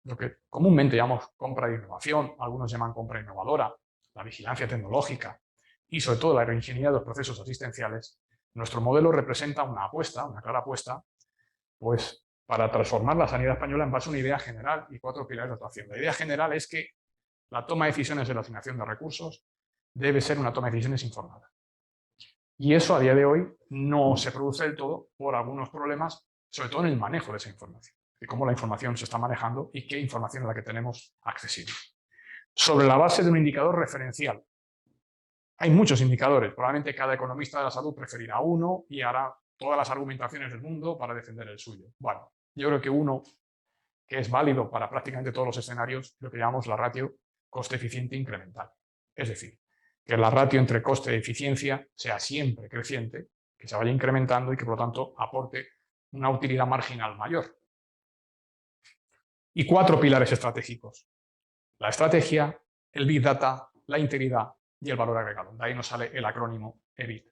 lo que comúnmente llamamos compra de innovación, algunos llaman compra innovadora, la vigilancia tecnológica y sobre todo la reingeniería de los procesos asistenciales, nuestro modelo representa una apuesta, una clara apuesta, pues para transformar la sanidad española en base a una idea general y 4 pilares de actuación. La idea general es que la toma de decisiones de la asignación de recursos debe ser una toma de decisiones informada. Y eso a día de hoy no se produce del todo por algunos problemas, sobre todo en el manejo de esa información, de cómo la información se está manejando y qué información es la que tenemos accesible. Sobre la base de un indicador referencial. Hay muchos indicadores, probablemente cada economista de la salud preferirá uno y hará todas las argumentaciones del mundo para defender el suyo. Bueno, yo creo que uno que es válido para prácticamente todos los escenarios, lo que llamamos la ratio coste-eficiente incremental. Es decir, que la ratio entre coste y eficiencia sea siempre creciente, que se vaya incrementando y que por lo tanto aporte una utilidad marginal mayor. Y 4 pilares estratégicos: la estrategia, el Big Data, la integridad y el valor agregado. De ahí nos sale el acrónimo EBIT.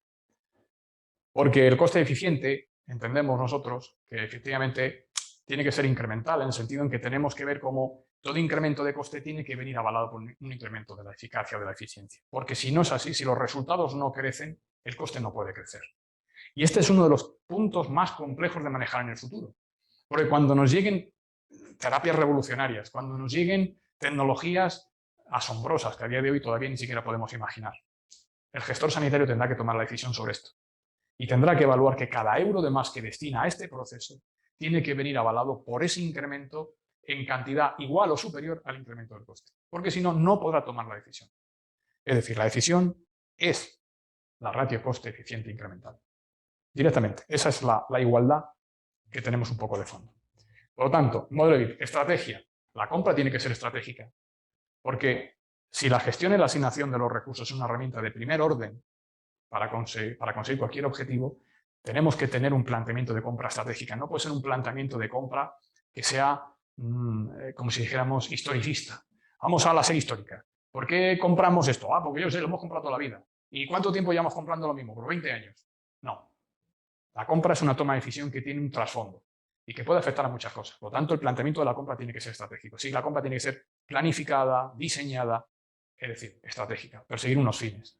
Porque el coste eficiente, entendemos nosotros que efectivamente tiene que ser incremental, en el sentido en que tenemos que ver cómo todo incremento de coste tiene que venir avalado por un incremento de la eficacia o de la eficiencia. Porque si no es así, si los resultados no crecen, el coste no puede crecer. Y este es uno de los puntos más complejos de manejar en el futuro. Porque cuando nos lleguen terapias revolucionarias, cuando nos lleguen tecnologías asombrosas que a día de hoy todavía ni siquiera podemos imaginar, el gestor sanitario tendrá que tomar la decisión sobre esto. Y tendrá que evaluar que cada euro de más que destina a este proceso tiene que venir avalado por ese incremento en cantidad igual o superior al incremento del coste. Porque si no, no podrá tomar la decisión. Es decir, la decisión es la ratio coste-eficiente incremental. Directamente. Esa es la igualdad que tenemos un poco de fondo. Por lo tanto, modelo de BIT, estrategia. La compra tiene que ser estratégica. Porque si la gestión y la asignación de los recursos es una herramienta de primer orden para conseguir cualquier objetivo, tenemos que tener un planteamiento de compra estratégica. No puede ser un planteamiento de compra que sea, como si dijéramos, historicista. Vamos a la serie histórica. ¿Por qué compramos esto? Porque yo sé, lo hemos comprado toda la vida. ¿Y cuánto tiempo llevamos comprando lo mismo? Por 20 años. No. La compra es una toma de decisión que tiene un trasfondo y que puede afectar a muchas cosas. Por lo tanto, el planteamiento de la compra tiene que ser estratégico. Sí, la compra tiene que ser planificada, diseñada, es decir, estratégica, perseguir unos fines.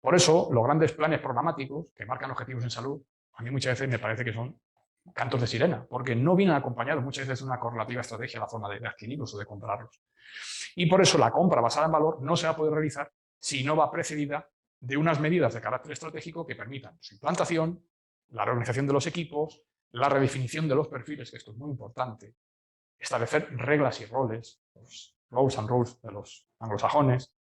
Por eso, los grandes planes programáticos que marcan objetivos en salud, a mí muchas veces me parece que son cantos de sirena, porque no vienen acompañados muchas veces de una correlativa estrategia a la forma de adquirirlos o de comprarlos. Y por eso la compra basada en valor no se va a poder realizar si no va precedida de unas medidas de carácter estratégico que permitan su implantación, la reorganización de los equipos, la redefinición de los perfiles, que esto es muy importante, establecer reglas y roles, los roles and roles de los anglosajones,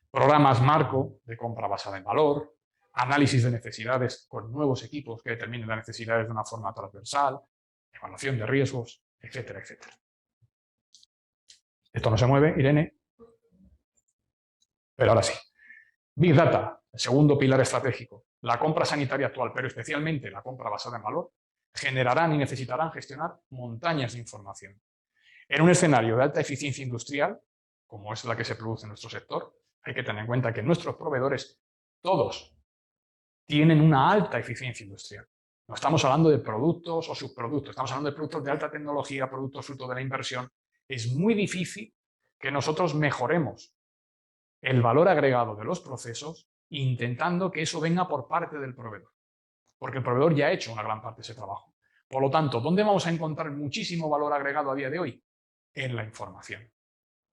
programas marco de compra basada en valor, análisis de necesidades con nuevos equipos que determinen las necesidades de una forma transversal, evaluación de riesgos, etcétera, etcétera. Esto no se mueve, Irene, pero ahora sí. Big Data, el segundo pilar estratégico. La compra sanitaria actual, pero especialmente la compra basada en valor, generarán y necesitarán gestionar montañas de información. En un escenario de alta eficiencia industrial, como es la que se produce en nuestro sector, hay que tener en cuenta que nuestros proveedores, todos, tienen una alta eficiencia industrial. No estamos hablando de productos o subproductos, estamos hablando de productos de alta tecnología, productos fruto de la inversión. Es muy difícil que nosotros mejoremos el valor agregado de los procesos intentando que eso venga por parte del proveedor, porque el proveedor ya ha hecho una gran parte de ese trabajo. Por lo tanto, ¿dónde vamos a encontrar muchísimo valor agregado a día de hoy? En la información.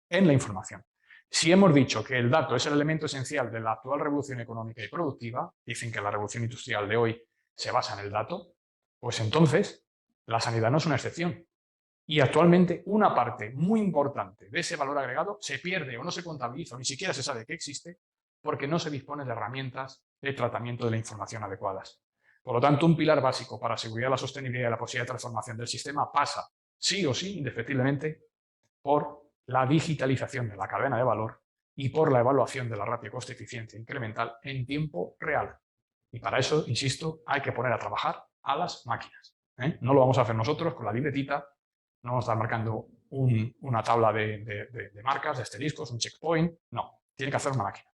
En la información. Si hemos dicho que el dato es el elemento esencial de la actual revolución económica y productiva, dicen que la revolución industrial de hoy se basa en el dato, pues entonces la sanidad no es una excepción. Y actualmente una parte muy importante de ese valor agregado se pierde o no se contabiliza o ni siquiera se sabe que existe porque no se dispone de herramientas de tratamiento de la información adecuadas. Por lo tanto, un pilar básico para asegurar la sostenibilidad y la posibilidad de transformación del sistema pasa, sí o sí, indefectiblemente, por la digitalización de la cadena de valor y por la evaluación de la ratio coste-eficiencia incremental en tiempo real. Y para eso, insisto, hay que poner a trabajar a las máquinas. No lo vamos a hacer nosotros con la libretita, no vamos a estar marcando una tabla de marcas, de asteriscos, un checkpoint. No, tiene que hacer una máquina.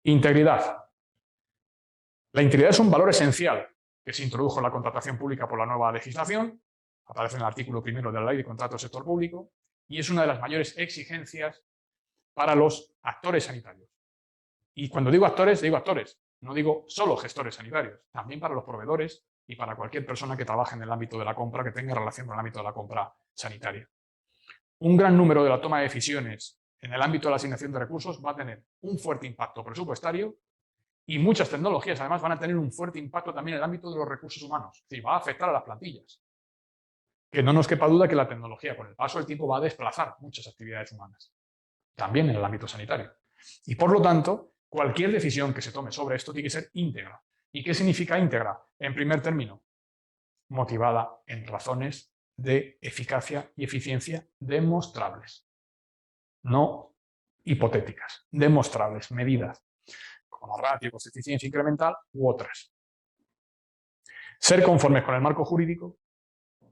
Integridad. La integridad es un valor esencial que se introdujo en la contratación pública por la nueva legislación, aparece en el artículo 1 de la Ley de Contrato del Sector Público, y es una de las mayores exigencias para los actores sanitarios. Y cuando digo actores, no digo solo gestores sanitarios, también para los proveedores y para cualquier persona que trabaje en el ámbito de la compra, que tenga relación con el ámbito de la compra sanitaria. Un gran número de la toma de decisiones en el ámbito de la asignación de recursos va a tener un fuerte impacto presupuestario y muchas tecnologías además van a tener un fuerte impacto también en el ámbito de los recursos humanos. Es decir, va a afectar a las plantillas. Que no nos quepa duda que la tecnología con el paso del tiempo va a desplazar muchas actividades humanas, también en el ámbito sanitario. Y por lo tanto, cualquier decisión que se tome sobre esto tiene que ser íntegra. ¿Y qué significa íntegra? En primer término, motivada en razones de eficacia y eficiencia demostrables, no hipotéticas, demostrables, medidas, como ratio, coste de eficiencia incremental u otras. Ser conformes con el marco jurídico,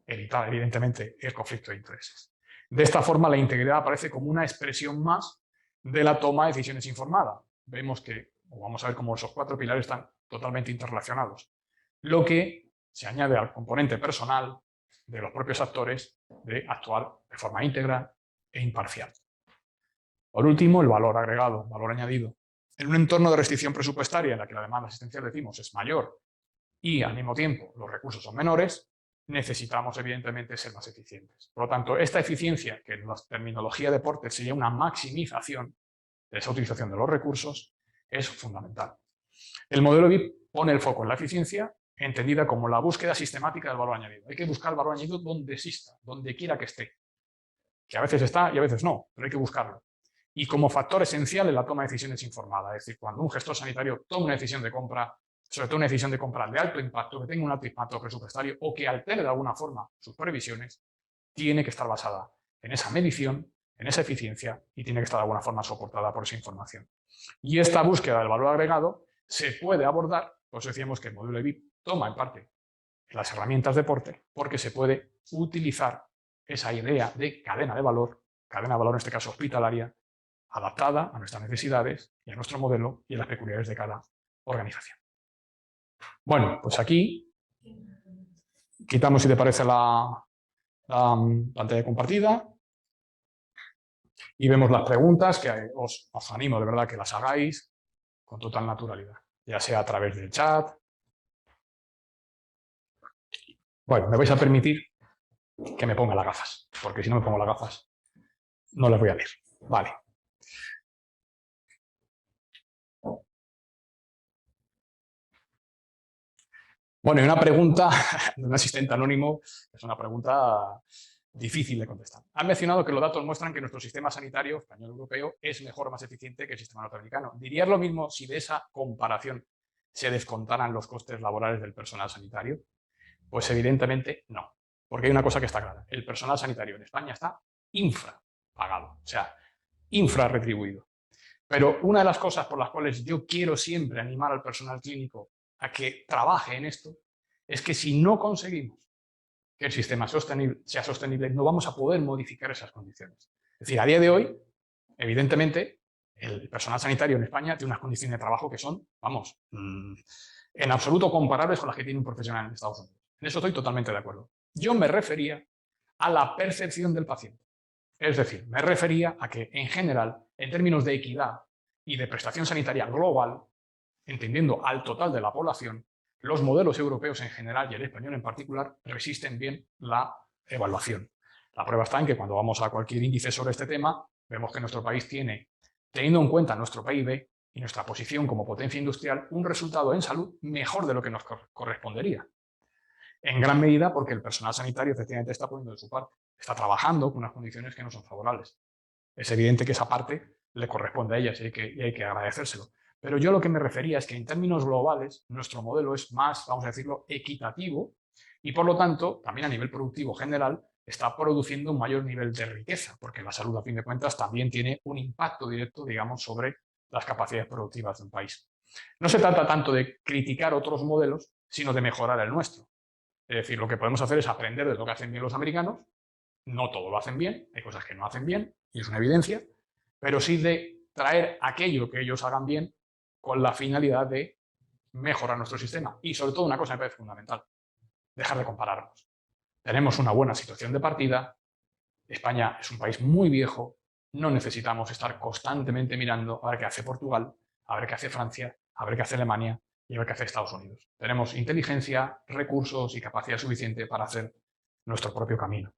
evitar evidentemente el conflicto de intereses. De esta forma, la integridad aparece como una expresión más de la toma de decisiones informada. Vemos que, o vamos a ver cómo esos 4 pilares están totalmente interrelacionados. Lo que se añade al componente personal de los propios actores de actuar de forma íntegra e imparcial. Por último, el valor agregado, valor añadido. En un entorno de restricción presupuestaria en la que la demanda asistencial, decimos, es mayor y al mismo tiempo los recursos son menores, necesitamos evidentemente ser más eficientes. Por lo tanto, esta eficiencia, que en la terminología de Porter sería una maximización de esa utilización de los recursos, es fundamental. El modelo BIP pone el foco en la eficiencia, entendida como la búsqueda sistemática del valor añadido. Hay que buscar el valor añadido donde exista, donde quiera que esté. Que a veces está y a veces no, pero hay que buscarlo. Y como factor esencial en la toma de decisiones informada. Es decir, cuando un gestor sanitario toma una decisión de compra, sobre todo una decisión de compra de alto impacto, que tenga un alto impacto presupuestario o que altere de alguna forma sus previsiones, tiene que estar basada en esa medición, en esa eficiencia y tiene que estar de alguna forma soportada por esa información. Y esta búsqueda del valor agregado se puede abordar, por eso decíamos que el modelo EBIP toma en parte las herramientas de Porter, porque se puede utilizar esa idea de cadena de valor en este caso hospitalaria, adaptada a nuestras necesidades y a nuestro modelo y a las peculiaridades de cada organización. Bueno, pues aquí quitamos, si te parece, la pantalla compartida y vemos las preguntas que os animo de verdad que las hagáis con total naturalidad, ya sea a través del chat. Bueno, me vais a permitir que me ponga las gafas, porque si no me pongo las gafas no las voy a ver. Vale. Bueno, y una pregunta de un asistente anónimo, es una pregunta difícil de contestar. Han mencionado que los datos muestran que nuestro sistema sanitario español europeo es mejor, más eficiente que el sistema norteamericano. ¿Dirías lo mismo si de esa comparación se descontaran los costes laborales del personal sanitario? Pues evidentemente no, porque hay una cosa que está clara. El personal sanitario en España está infrapagado, o sea, infrarretribuido. Pero una de las cosas por las cuales yo quiero siempre animar al personal clínico a que trabaje en esto es que si no conseguimos que el sistema sea sostenible, no vamos a poder modificar esas condiciones. Es decir, a día de hoy, evidentemente, el personal sanitario en España tiene unas condiciones de trabajo que son, vamos, en absoluto comparables con las que tiene un profesional en Estados Unidos. En eso estoy totalmente de acuerdo. Yo me refería a la percepción del paciente. Es decir, me refería a que, en general, en términos de equidad y de prestación sanitaria global, entendiendo al total de la población, los modelos europeos en general y el español en particular resisten bien la evaluación. La prueba está en que cuando vamos a cualquier índice sobre este tema, vemos que nuestro país tiene, teniendo en cuenta nuestro PIB y nuestra posición como potencia industrial, un resultado en salud mejor de lo que nos correspondería. En gran medida porque el personal sanitario efectivamente está poniendo de su parte, está trabajando con unas condiciones que no son favorables. Es evidente que esa parte le corresponde a ellas y hay que agradecérselo. Pero yo lo que me refería es que en términos globales nuestro modelo es más, vamos a decirlo, equitativo y por lo tanto también a nivel productivo general está produciendo un mayor nivel de riqueza, porque la salud a fin de cuentas también tiene un impacto directo, digamos, sobre las capacidades productivas de un país. No se trata tanto de criticar otros modelos, sino de mejorar el nuestro. Es decir, lo que podemos hacer es aprender de lo que hacen bien los americanos. No todo lo hacen bien, hay cosas que no hacen bien, y es una evidencia, pero sí de traer aquello que ellos hagan bien con la finalidad de mejorar nuestro sistema. Y sobre todo una cosa me parece fundamental, dejar de compararnos. Tenemos una buena situación de partida, España es un país muy viejo, no necesitamos estar constantemente mirando a ver qué hace Portugal, a ver qué hace Francia, a ver qué hace Alemania, y a ver qué hace Estados Unidos. Tenemos inteligencia, recursos y capacidad suficiente para hacer nuestro propio camino.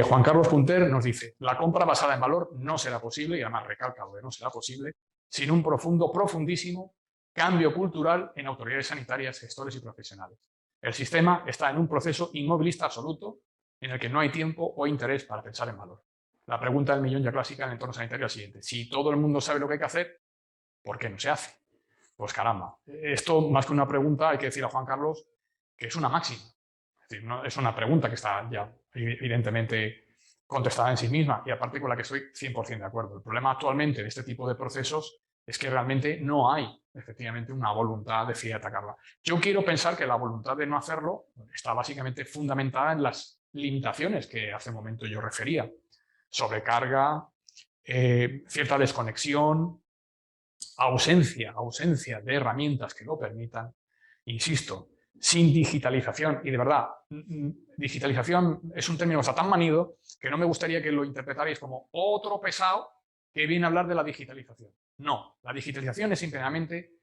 Juan Carlos Punter nos dice, la compra basada en valor no será posible, y además recalca lo de no será posible, sin un profundísimo cambio cultural en autoridades sanitarias, gestores y profesionales. El sistema está en un proceso inmovilista absoluto en el que no hay tiempo o interés para pensar en valor. La pregunta del millón ya clásica en el entorno sanitario es la siguiente. Si todo el mundo sabe lo que hay que hacer, ¿por qué no se hace? Pues caramba, esto más que una pregunta hay que decir a Juan Carlos que es una máxima. Es decir, no, es una pregunta que está ya evidentemente contestada en sí misma y aparte con la que estoy 100% de acuerdo. El problema actualmente de este tipo de procesos es que realmente no hay efectivamente una voluntad de atacarla. Yo quiero pensar que la voluntad de no hacerlo está básicamente fundamentada en las limitaciones que hace un momento yo refería. Sobrecarga, cierta desconexión, ausencia de herramientas que lo permitan. Insisto, sin digitalización, y de verdad, digitalización es un término que está tan manido que no me gustaría que lo interpretarais como otro pesado que viene a hablar de la digitalización. No, la digitalización es simplemente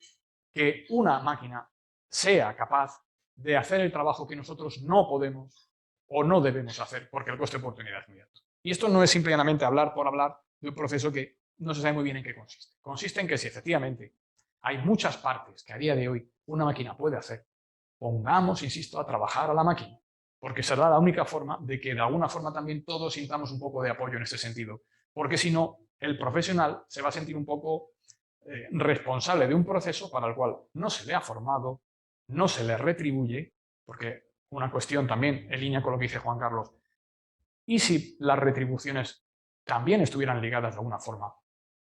que una máquina sea capaz de hacer el trabajo que nosotros no podemos o no debemos hacer porque el coste de oportunidad es muy alto. Y esto no es simplemente hablar por hablar de un proceso que no se sabe muy bien en qué consiste. Consiste en que si efectivamente hay muchas partes que a día de hoy una máquina puede hacer, pongamos, insisto, a trabajar a la máquina, porque será la única forma de que de alguna forma también todos sintamos un poco de apoyo en este sentido, porque si no, el profesional se va a sentir un poco responsable de un proceso para el cual no se le ha formado, no se le retribuye, porque una cuestión también en línea con lo que dice Juan Carlos, ¿y si las retribuciones también estuvieran ligadas de alguna forma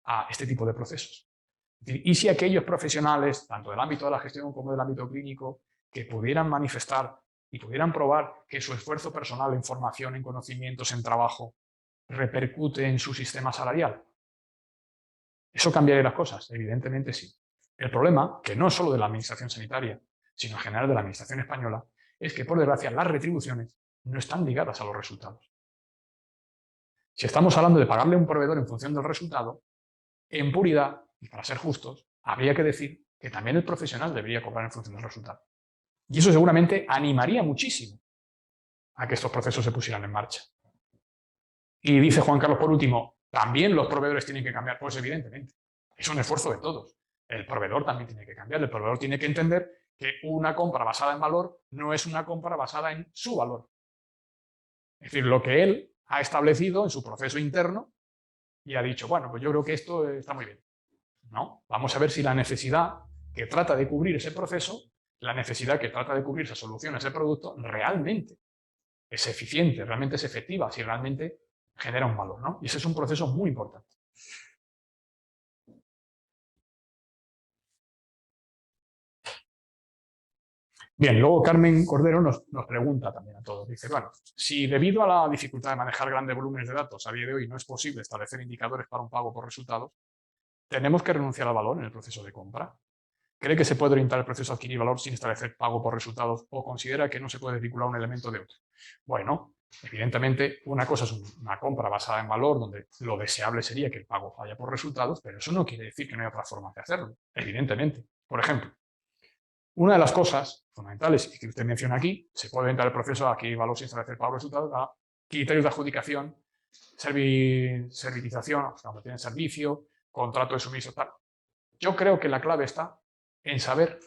a este tipo de procesos? ¿Y si aquellos profesionales, tanto del ámbito de la gestión como del ámbito clínico, que pudieran manifestar y pudieran probar que su esfuerzo personal en formación, en conocimientos, en trabajo, repercute en su sistema salarial? ¿Eso cambiaría las cosas? Evidentemente sí. El problema, que no es solo de la administración sanitaria, sino en general de la administración española, es que, por desgracia, las retribuciones no están ligadas a los resultados. Si estamos hablando de pagarle a un proveedor en función del resultado, en puridad, y para ser justos, habría que decir que también el profesional debería cobrar en función del resultado. Y eso seguramente animaría muchísimo a que estos procesos se pusieran en marcha. Y dice Juan Carlos, por último, ¿también los proveedores tienen que cambiar? Pues evidentemente, es un esfuerzo de todos. El proveedor también tiene que cambiar, el proveedor tiene que entender que una compra basada en valor no es una compra basada en su valor. Es decir, lo que él ha establecido en su proceso interno y ha dicho, bueno, pues yo creo que esto está muy bien. No, vamos a ver si la necesidad que trata de cubrir ese proceso, la necesidad que trata de cubrir esa solución, ese producto, realmente es eficiente, realmente es efectiva, si realmente genera un valor, ¿no? Y ese es un proceso muy importante. Bien, luego Carmen Cordero nos pregunta también a todos. Dice, bueno, si debido a la dificultad de manejar grandes volúmenes de datos a día de hoy no es posible establecer indicadores para un pago por resultados, ¿tenemos que renunciar al valor en el proceso de compra? ¿Cree que se puede orientar el proceso de adquirir valor sin establecer pago por resultados o considera que no se puede vincular un elemento de otro? Bueno, evidentemente una cosa es una compra basada en valor donde lo deseable sería que el pago vaya por resultados, pero eso no quiere decir que no hay otra forma de hacerlo, evidentemente. Por ejemplo, una de las cosas fundamentales y que usted menciona aquí, se puede orientar el proceso de adquirir valor sin establecer pago por resultados a criterios de adjudicación, servitización, o sea, cuando tienen servicio, contrato de suministro, tal. Yo creo que la clave está en saber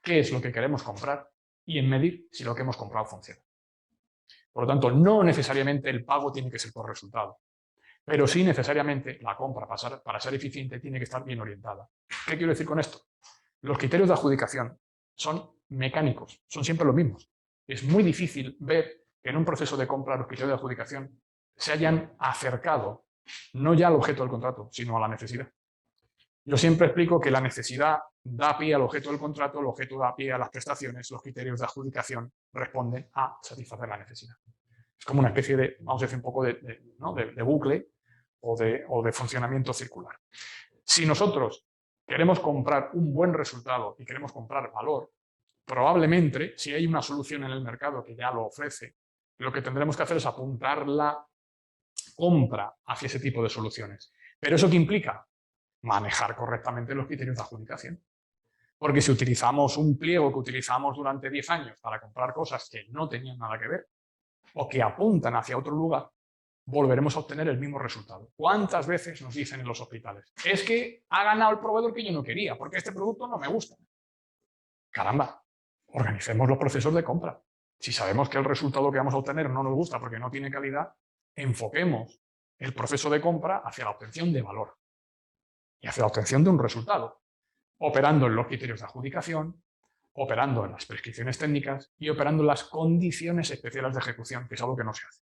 qué es lo que queremos comprar y en medir si lo que hemos comprado funciona. Por lo tanto, no necesariamente el pago tiene que ser por resultado, pero sí necesariamente la compra para ser eficiente tiene que estar bien orientada. ¿Qué quiero decir con esto? Los criterios de adjudicación son mecánicos, son siempre los mismos. Es muy difícil ver que en un proceso de compra los criterios de adjudicación se hayan acercado no ya al objeto del contrato, sino a la necesidad. Yo siempre explico que la necesidad da pie al objeto del contrato, el objeto da pie a las prestaciones, los criterios de adjudicación responden a satisfacer la necesidad. Es como una especie de, vamos a decir, un poco de bucle o de funcionamiento circular. Si nosotros queremos comprar un buen resultado y queremos comprar valor, probablemente, si hay una solución en el mercado que ya lo ofrece, lo que tendremos que hacer es apuntar la compra hacia ese tipo de soluciones. ¿Pero eso qué implica? manejar correctamente los criterios de adjudicación. Porque si utilizamos un pliego que utilizamos durante 10 años para comprar cosas que no tenían nada que ver o que apuntan hacia otro lugar, volveremos a obtener el mismo resultado. ¿Cuántas veces nos dicen en los hospitales? Es que ha ganado el proveedor que yo no quería, porque este producto no me gusta. Caramba, organicemos los procesos de compra. Si sabemos que el resultado que vamos a obtener no nos gusta porque no tiene calidad, enfoquemos el proceso de compra hacia la obtención de valor y hacia la obtención de un resultado, operando en los criterios de adjudicación, operando en las prescripciones técnicas y operando en las condiciones especiales de ejecución, que es algo que no se hace.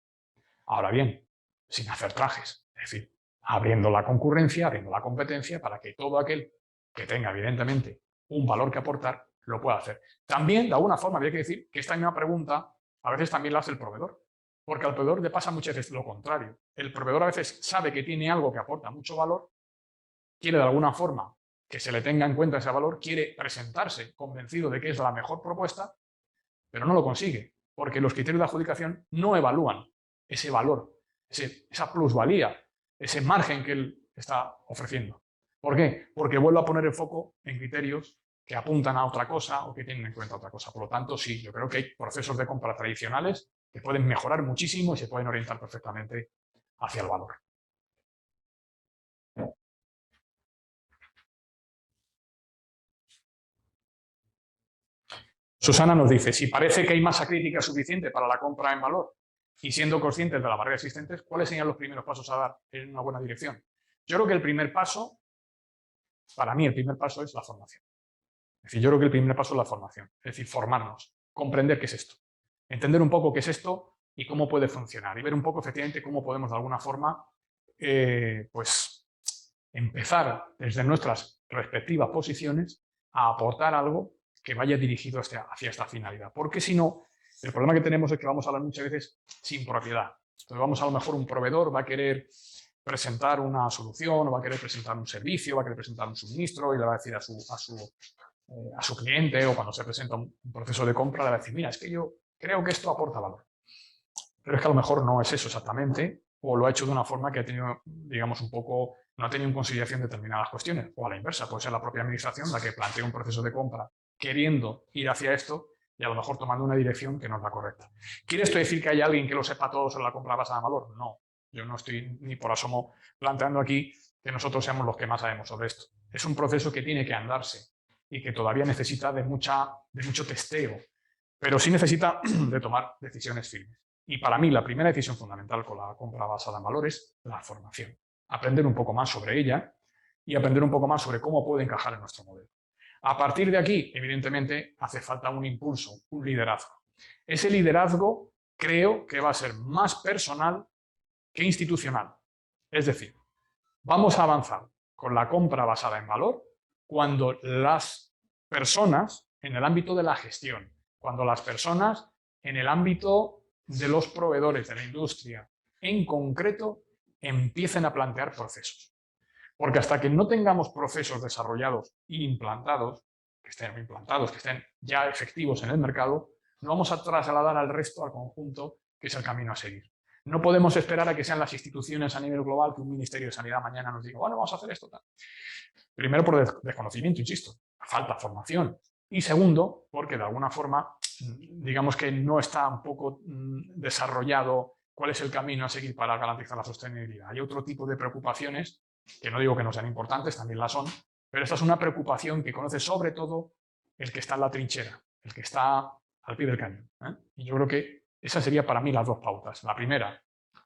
Ahora bien, sin hacer trajes, es decir, abriendo la concurrencia, abriendo la competencia para que todo aquel que tenga evidentemente un valor que aportar lo pueda hacer. También, de alguna forma, habría que decir que esta misma pregunta a veces también la hace el proveedor, porque al proveedor le pasa muchas veces lo contrario. El proveedor a veces sabe que tiene algo que aporta mucho valor, quiere de alguna forma que se le tenga en cuenta ese valor, quiere presentarse convencido de que es la mejor propuesta, pero no lo consigue, porque los criterios de adjudicación no evalúan ese valor, esa plusvalía, ese margen que él está ofreciendo. ¿Por qué? Porque vuelve a poner el foco en criterios que apuntan a otra cosa o que tienen en cuenta otra cosa. Por lo tanto, sí, yo creo que hay procesos de compra tradicionales que pueden mejorar muchísimo y se pueden orientar perfectamente hacia el valor. Susana nos dice, si parece que hay masa crítica suficiente para la compra en valor y siendo conscientes de las barreras existentes, ¿cuáles serían los primeros pasos a dar en una buena dirección? Yo creo que el primer paso, para mí el primer paso es la formación. Es decir, yo creo que el primer paso es la formación, es decir, formarnos, comprender qué es esto, entender un poco qué es esto y cómo puede funcionar y ver un poco efectivamente cómo podemos de alguna forma pues empezar desde nuestras respectivas posiciones a aportar algo que vaya dirigido hacia esta finalidad. Porque si no, el problema que tenemos es que vamos a hablar muchas veces sin propiedad. Entonces vamos a lo mejor un proveedor va a querer presentar una solución o va a querer presentar un servicio, va a querer presentar un suministro y le va a decir a su cliente o cuando se presenta un proceso de compra le va a decir, mira, es que yo creo que esto aporta valor. Pero es que a lo mejor no es eso exactamente o lo ha hecho de una forma que ha tenido, digamos, un poco, no ha tenido en consideración determinadas cuestiones. O a la inversa, puede ser la propia administración la que plantea un proceso de compra queriendo ir hacia esto y a lo mejor tomando una dirección que no es la correcta. ¿Quiere esto decir que hay alguien que lo sepa todo sobre la compra basada en valor? No. Yo no estoy ni por asomo planteando aquí que nosotros seamos los que más sabemos sobre esto. Es un proceso que tiene que andarse y que todavía necesita de mucho testeo, pero sí necesita de tomar decisiones firmes. Y para mí la primera decisión fundamental con la compra basada en valor es la formación. Aprender un poco más sobre ella y aprender un poco más sobre cómo puede encajar en nuestro modelo. A partir de aquí, evidentemente, hace falta un impulso, un liderazgo. Ese liderazgo creo que va a ser más personal que institucional. Es decir, vamos a avanzar con la compra basada en valor cuando las personas, en el ámbito de la gestión, cuando las personas en el ámbito de los proveedores de la industria en concreto empiecen a plantear procesos. Porque hasta que no tengamos procesos desarrollados e implantados, que estén ya efectivos en el mercado, no vamos a trasladar al resto, al conjunto, que es el camino a seguir. No podemos esperar a que sean las instituciones a nivel global, que un Ministerio de Sanidad mañana nos diga, bueno, vamos a hacer esto. Tal. Primero, por desconocimiento, insisto, falta formación. Y segundo, porque de alguna forma, digamos que no está un poco desarrollado cuál es el camino a seguir para garantizar la sostenibilidad. Hay otro tipo de preocupaciones, que no digo que no sean importantes, también las son, pero esta es una preocupación que conoce sobre todo el que está en la trinchera, el que está al pie del cañón. Y yo creo que esas serían para mí las dos pautas. La primera,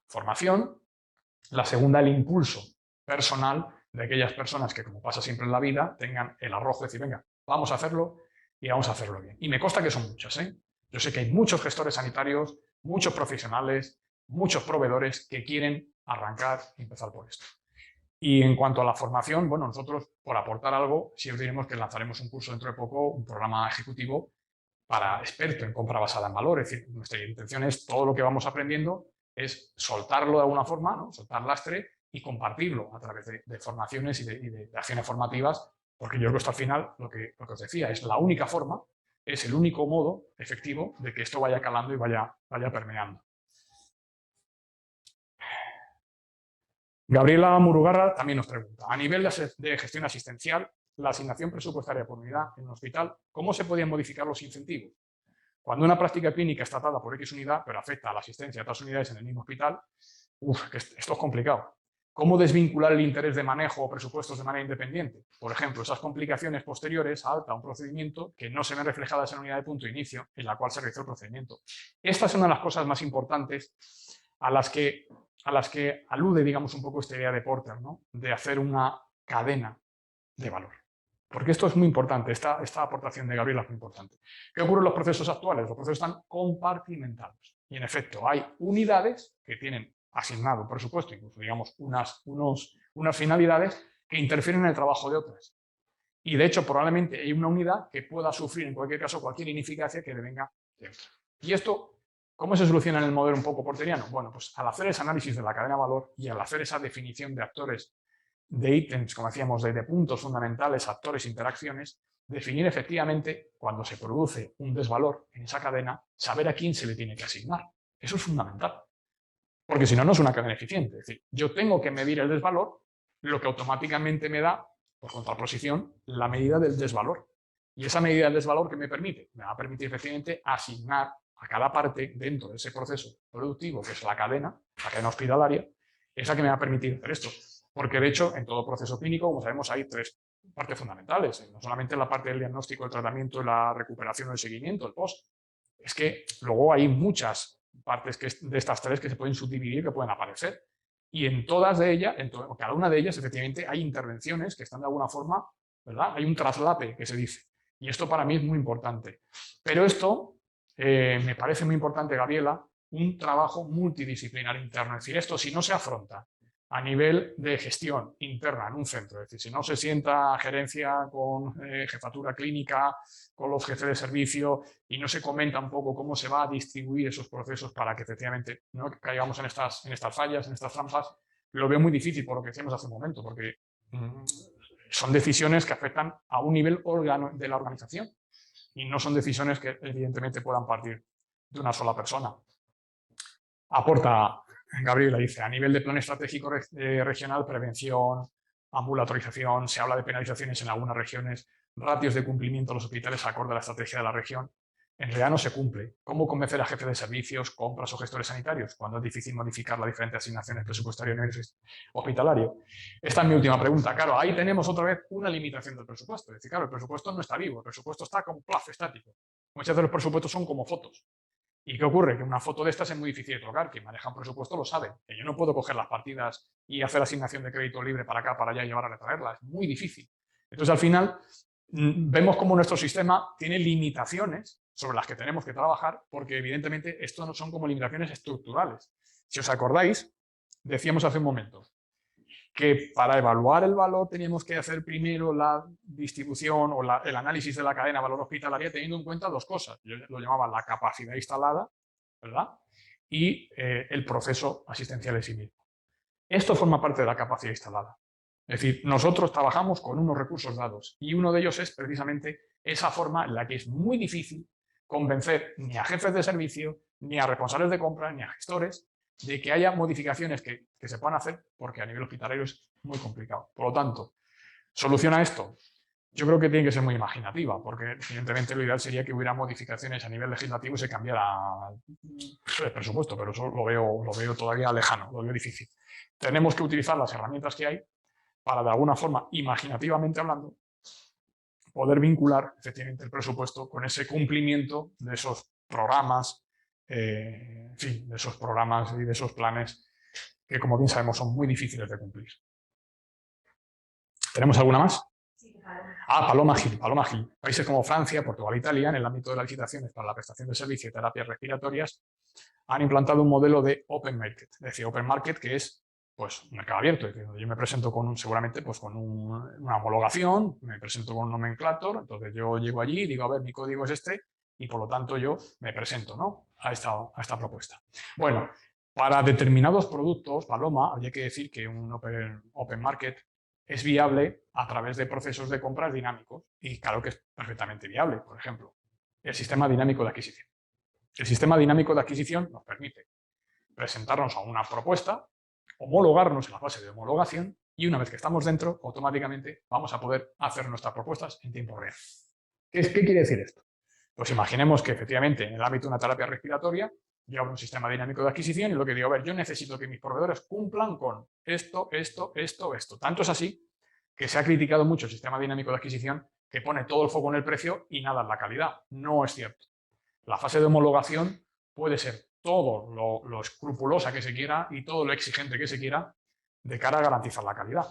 formación. La segunda, el impulso personal de aquellas personas que, como pasa siempre en la vida, tengan el arrojo de decir, venga, vamos a hacerlo y vamos a hacerlo bien. Y me consta que son muchas. Yo sé que hay muchos gestores sanitarios, muchos profesionales, muchos proveedores que quieren arrancar y empezar por esto. Y en cuanto a la formación, bueno, nosotros, por aportar algo, sí os diremos que lanzaremos un curso dentro de poco, un programa ejecutivo para experto en compra basada en valor. Es decir, nuestra intención es todo lo que vamos aprendiendo es soltarlo de alguna forma, ¿no? Soltar lastre y compartirlo a través de formaciones y de acciones formativas, porque yo creo que esto al final, lo que os decía, es la única forma, es el único modo efectivo de que esto vaya calando y vaya permeando. Gabriela Murugarra también nos pregunta, a nivel de gestión asistencial, la asignación presupuestaria por unidad en un hospital, ¿cómo se podían modificar los incentivos? Cuando una práctica clínica está tratada por X unidad, pero afecta a la asistencia a otras unidades en el mismo hospital, esto es complicado. ¿Cómo desvincular el interés de manejo o presupuestos de manera independiente? Por ejemplo, esas complicaciones posteriores a un procedimiento que no se ven reflejadas en la unidad de punto de inicio en la cual se realizó el procedimiento. Esta es una de las cosas más importantes a las que alude, digamos, un poco esta idea de Porter, ¿no? De hacer una cadena de valor. Porque esto es muy importante, esta aportación de Gabriela es muy importante. ¿Qué ocurre en los procesos actuales? Los procesos están compartimentados. Y en efecto, hay unidades que tienen asignado un presupuesto, incluso digamos unas finalidades que interfieren en el trabajo de otras. Y de hecho, probablemente hay una unidad que pueda sufrir en cualquier caso cualquier ineficacia que devenga de otra. Y esto, ¿cómo se soluciona en el modelo un poco porteriano? Bueno, pues al hacer ese análisis de la cadena de valor y al hacer esa definición de actores, de ítems, como decíamos, de puntos fundamentales, actores, interacciones, definir efectivamente cuando se produce un desvalor en esa cadena, saber a quién se le tiene que asignar. Eso es fundamental. Porque si no, no es una cadena eficiente. Es decir, yo tengo que medir el desvalor, lo que automáticamente me da, por contraposición, la medida del desvalor. Y esa medida del desvalor, ¿qué me permite? Me va a permitir efectivamente asignar a cada parte dentro de ese proceso productivo, que es la cadena hospitalaria, esa que me va a permitir hacer esto. Porque de hecho, en todo proceso clínico, como sabemos, hay tres partes fundamentales. No solamente la parte del diagnóstico, el tratamiento, la recuperación, el seguimiento, el post. Es que luego hay muchas partes de estas tres que se pueden subdividir, que pueden aparecer. Y en todas de ellas, en cada una de ellas, efectivamente, hay intervenciones que están de alguna forma, ¿verdad? Hay un traslape que se dice. Y esto para mí es muy importante. Pero esto me parece muy importante, Gabriela, un trabajo multidisciplinar interno. Es decir, esto si no se afronta a nivel de gestión interna en un centro, es decir, si no se sienta gerencia con jefatura clínica, con los jefes de servicio y no se comenta un poco cómo se va a distribuir esos procesos para que efectivamente no caigamos en estas fallas, en estas trampas, lo veo muy difícil por lo que decíamos hace un momento, porque son decisiones que afectan a un nivel de la organización y no son decisiones que evidentemente puedan partir de una sola persona. Aporta Gabriela, dice, a nivel de plan estratégico regional, prevención, ambulatorización, se habla de penalizaciones en algunas regiones, ratios de cumplimiento de los hospitales acorde a la estrategia de la región. En realidad no se cumple. ¿Cómo convencer a jefes de servicios, compras o gestores sanitarios cuando es difícil modificar las diferentes asignaciones presupuestarias a nivel hospitalario? Esta es mi última pregunta. Claro, ahí tenemos otra vez una limitación del presupuesto. Es decir, claro, el presupuesto no está vivo, el presupuesto está como plazo estático. Muchas veces los presupuestos son como fotos. ¿Y qué ocurre? Que una foto de estas es muy difícil de tocar. Quien maneja un presupuesto lo sabe. Que yo no puedo coger las partidas y hacer asignación de crédito libre para acá, para allá y llevar a retraerla. Es muy difícil. Entonces, al final, vemos cómo nuestro sistema tiene limitaciones sobre las que tenemos que trabajar, porque evidentemente esto no son como limitaciones estructurales. Si os acordáis, decíamos hace un momento que para evaluar el valor teníamos que hacer primero la distribución o el análisis de la cadena valor hospitalaria teniendo en cuenta dos cosas. Yo lo llamaba la capacidad instalada, ¿verdad? Y el proceso asistencial en sí mismo. Esto forma parte de la capacidad instalada. Es decir, nosotros trabajamos con unos recursos dados y uno de ellos es precisamente esa forma en la que es muy difícil convencer ni a jefes de servicio, ni a responsables de compra, ni a gestores de que haya modificaciones que se puedan hacer porque a nivel hospitalario es muy complicado. Por lo tanto, ¿soluciona esto? Yo creo que tiene que ser muy imaginativa, porque evidentemente lo ideal sería que hubiera modificaciones a nivel legislativo y se cambiara el presupuesto, pero eso lo veo todavía lejano, lo veo difícil. Tenemos que utilizar las herramientas que hay para, de alguna forma, imaginativamente hablando, poder vincular efectivamente el presupuesto con ese cumplimiento de esos programas, en fin, de esos programas y de esos planes que, como bien sabemos, son muy difíciles de cumplir. ¿Tenemos alguna más? Paloma Gil. Países como Francia, Portugal e Italia, en el ámbito de las licitaciones para la prestación de servicios de terapias respiratorias, han implantado un modelo de Open Market. Es decir, Open Market, que es pues, un mercado abierto. Es decir, yo me presento seguramente pues, con una homologación, me presento con un nomenclator, entonces yo llego allí y digo, a ver, mi código es este, y por lo tanto yo me presento, ¿no? a esta propuesta. Bueno, para determinados productos, Paloma, habría que decir que un Open Market es viable a través de procesos de compras dinámicos y claro que es perfectamente viable. Por ejemplo, el sistema dinámico de adquisición. El sistema dinámico de adquisición nos permite presentarnos a una propuesta homologarnos en la fase de homologación y una vez que estamos dentro, automáticamente vamos a poder hacer nuestras propuestas en tiempo real. ¿Qué quiere decir esto? Pues imaginemos que efectivamente en el ámbito de una terapia respiratoria yo abro un sistema dinámico de adquisición y lo que digo, a ver, yo necesito que mis proveedores cumplan con esto. Tanto es así que se ha criticado mucho el sistema dinámico de adquisición que pone todo el foco en el precio y nada en la calidad. No es cierto. La fase de homologación puede ser todo lo escrupulosa que se quiera y todo lo exigente que se quiera de cara a garantizar la calidad.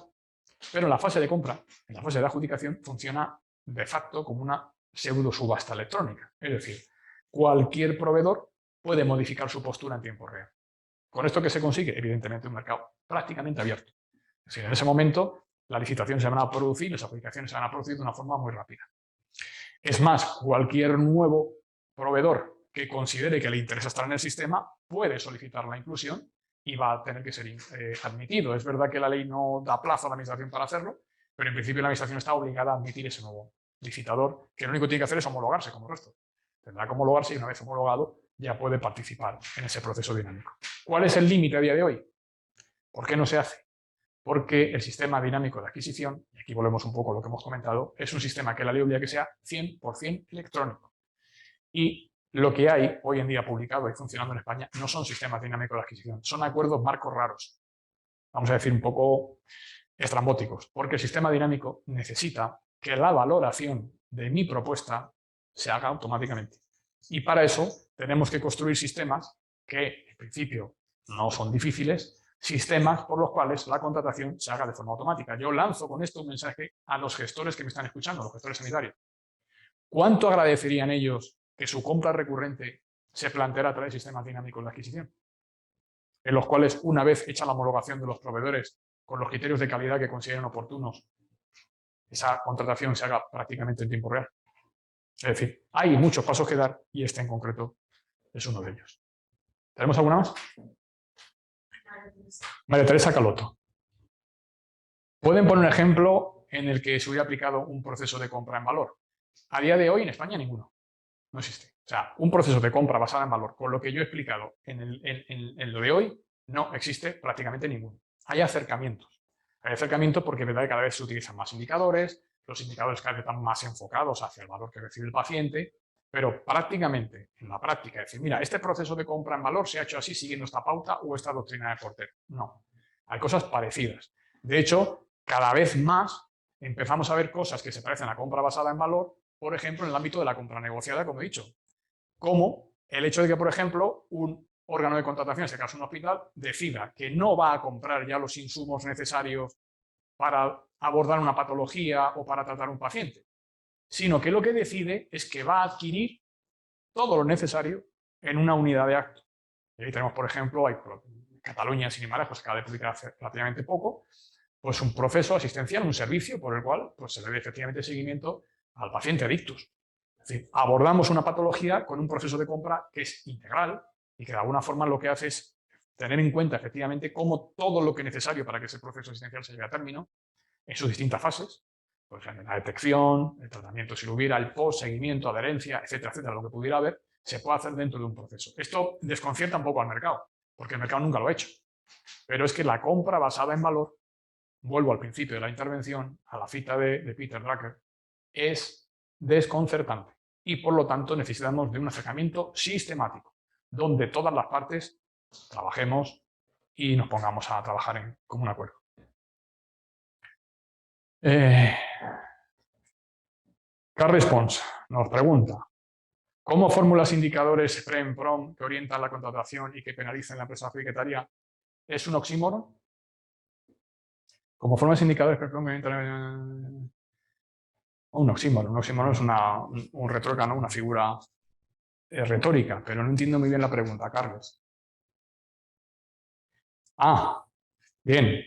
Pero en la fase de compra, en la fase de adjudicación, funciona de facto como una pseudo subasta electrónica. Es decir, cualquier proveedor puede modificar su postura en tiempo real. ¿Con esto qué se consigue? Evidentemente un mercado prácticamente abierto. Es decir, en ese momento la licitación se van a producir, las aplicaciones se van a producir de una forma muy rápida. Es más, cualquier nuevo proveedor que considere que le interesa estar en el sistema puede solicitar la inclusión y va a tener que ser admitido. Es verdad que la ley no da plazo a la administración para hacerlo, pero en principio la administración está obligada a admitir ese nuevo licitador, que lo único que tiene que hacer es homologarse como el resto. Tendrá que homologarse y una vez homologado ya puede participar en ese proceso dinámico. ¿Cuál es el límite a día de hoy? ¿Por qué no se hace? Porque el sistema dinámico de adquisición, y aquí volvemos un poco a lo que hemos comentado, es un sistema que la ley obliga que sea 100% electrónico. Y lo que hay hoy en día publicado y funcionando en España no son sistemas dinámicos de adquisición, son acuerdos marcos raros. Vamos a decir un poco estrambóticos, porque el sistema dinámico necesita que la valoración de mi propuesta se haga automáticamente. Y para eso tenemos que construir sistemas que, en principio, no son difíciles, sistemas por los cuales la contratación se haga de forma automática. Yo lanzo con esto un mensaje a los gestores que me están escuchando, los gestores sanitarios. ¿Cuánto agradecerían ellos que su compra recurrente se planteara a través de sistemas dinámicos de adquisición? En los cuales, una vez hecha la homologación de los proveedores con los criterios de calidad que consideren oportunos, esa contratación se haga prácticamente en tiempo real. Es decir, hay muchos pasos que dar y este en concreto es uno de ellos. ¿Tenemos alguna más? María Teresa Caloto. ¿Pueden poner un ejemplo en el que se hubiera aplicado un proceso de compra en valor? A día de hoy en España ninguno. No existe. O sea, un proceso de compra basado en valor, con lo que yo he explicado en lo de hoy, no existe prácticamente ninguno. Hay acercamientos. Hay acercamientos porque es verdad que cada vez se utilizan más indicadores, los indicadores cada vez están más enfocados hacia el valor que recibe el paciente, pero prácticamente, en la práctica, es decir, mira, este proceso de compra en valor se ha hecho así siguiendo esta pauta o esta doctrina de Porter. No. Hay cosas parecidas. De hecho, cada vez más empezamos a ver cosas que se parecen a compra basada en valor, por ejemplo, en el ámbito de la compra negociada, como he dicho. Como el hecho de que, por ejemplo, un órgano de contratación, en este caso un hospital, decida que no va a comprar ya los insumos necesarios para abordar una patología o para tratar un paciente, sino que lo que decide es que va a adquirir todo lo necesario en una unidad de acto. Y ahí tenemos, por ejemplo, Cataluña, sin embargo, pues acaba de publicar hace relativamente poco, pues un proceso asistencial, un servicio por el cual pues, se le dé efectivamente seguimiento al paciente adictus. Es decir, abordamos una patología con un proceso de compra que es integral y que de alguna forma lo que hace es tener en cuenta efectivamente cómo todo lo que es necesario para que ese proceso asistencial se lleve a término en sus distintas fases, por ejemplo, la detección, el tratamiento si lo hubiera, el post, seguimiento, adherencia, etcétera, etcétera, lo que pudiera haber, se puede hacer dentro de un proceso. Esto desconcierta un poco al mercado, porque el mercado nunca lo ha hecho. Pero es que la compra basada en valor, vuelvo al principio de la intervención, a la cita de Peter Drucker, es desconcertante y por lo tanto necesitamos de un acercamiento sistemático donde todas las partes trabajemos y nos pongamos a trabajar en común acuerdo. CarResponse nos pregunta: ¿cómo fórmulas indicadores PREM-PROM que orientan la contratación y que penalizan la empresa adjudicataria es un oxímoron? Como fórmulas indicadores PREM-PROM que orientan... Un oxímoron es un retrógrado, una figura retórica, pero no entiendo muy bien la pregunta, Carlos. Ah, bien.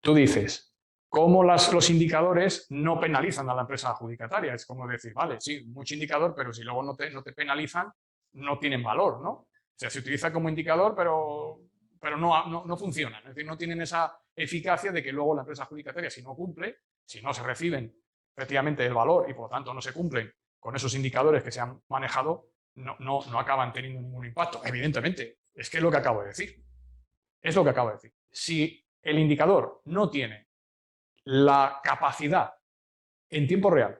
Tú dices, ¿cómo los indicadores no penalizan a la empresa adjudicataria? Es como decir, vale, sí, mucho indicador, pero si luego no te penalizan, no tienen valor, ¿no? O sea, se utiliza como indicador, pero no funcionan. Es decir, no tienen esa eficacia de que luego la empresa adjudicataria, si no cumple, si no se reciben efectivamente el valor y por lo tanto no se cumplen con esos indicadores que se han manejado, no acaban teniendo ningún impacto. Evidentemente, es que es lo que acabo de decir. Es lo que acabo de decir. si el indicador no tiene la capacidad en tiempo real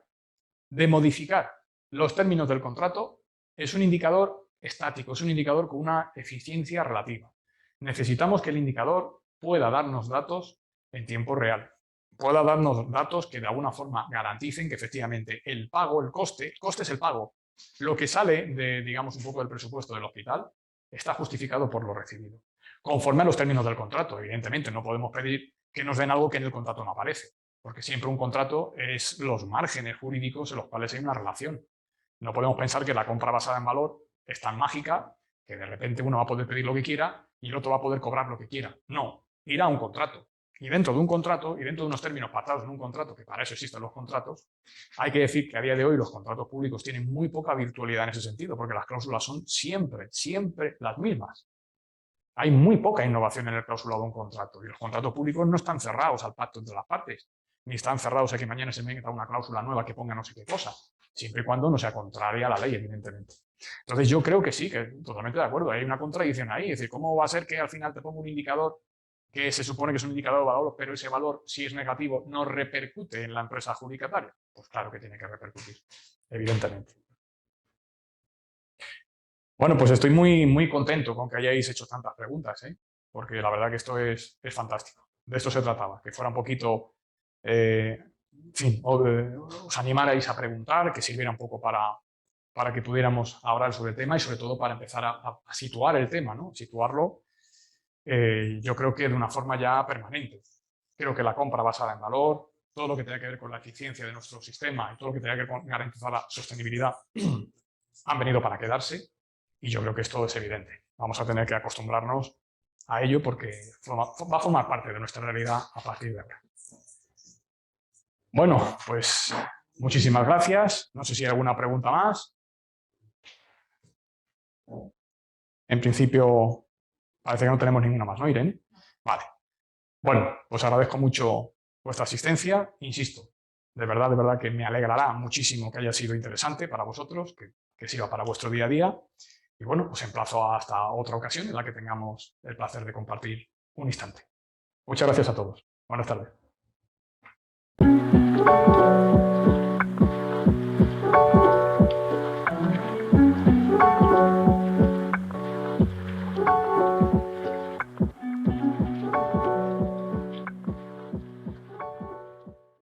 de modificar los términos del contrato, es un indicador estático, es un indicador con una eficiencia relativa. Necesitamos que el indicador pueda darnos datos en tiempo real, pueda darnos datos que de alguna forma garanticen que efectivamente el pago, el coste es el pago, lo que sale de, digamos, un poco del presupuesto del hospital está justificado por lo recibido. Conforme a los términos del contrato, evidentemente no podemos pedir que nos den algo que en el contrato no aparece, porque siempre un contrato es los márgenes jurídicos en los cuales hay una relación. No podemos pensar que la compra basada en valor es tan mágica que de repente uno va a poder pedir lo que quiera y el otro va a poder cobrar lo que quiera. No, irá a un contrato. Y dentro de un contrato, y dentro de unos términos pactados en un contrato, que para eso existen los contratos, hay que decir que a día de hoy los contratos públicos tienen muy poca virtualidad en ese sentido, porque las cláusulas son siempre las mismas. Hay muy poca innovación en el clausulado de un contrato, y los contratos públicos no están cerrados al pacto entre las partes, ni están cerrados a que mañana se meta una cláusula nueva que ponga no sé qué cosa, siempre y cuando no sea contraria a la ley, evidentemente. Entonces yo creo que sí, que totalmente de acuerdo, hay una contradicción ahí, es decir, ¿cómo va a ser que al final te ponga un indicador que se supone que es un indicador de valor, pero ese valor, si es negativo, no repercute en la empresa adjudicataria? Pues claro que tiene que repercutir, evidentemente. Bueno, pues estoy muy contento con que hayáis hecho tantas preguntas, porque la verdad que esto es fantástico. De esto se trataba, que fuera un poquito, en fin, os animarais a preguntar, que sirviera un poco para que pudiéramos hablar sobre el tema y sobre todo para empezar a situar el tema, ¿no? Situarlo, yo creo que de una forma ya permanente. Creo que la compra basada en valor, todo lo que tenga que ver con la eficiencia de nuestro sistema y todo lo que tenga que ver con garantizar la sostenibilidad han venido para quedarse. Y yo creo que esto es evidente. Vamos a tener que acostumbrarnos a ello porque va a formar parte de nuestra realidad a partir de ahora. Bueno, pues muchísimas gracias. No sé si hay alguna pregunta más. En principio parece que no tenemos ninguna más, ¿no, Irene? Vale. Bueno, pues agradezco mucho vuestra asistencia. Insisto, de verdad que me alegrará muchísimo que haya sido interesante para vosotros, que sirva para vuestro día a día. Y bueno, os emplazo hasta otra ocasión en la que tengamos el placer de compartir un instante. Muchas gracias a todos. Buenas tardes.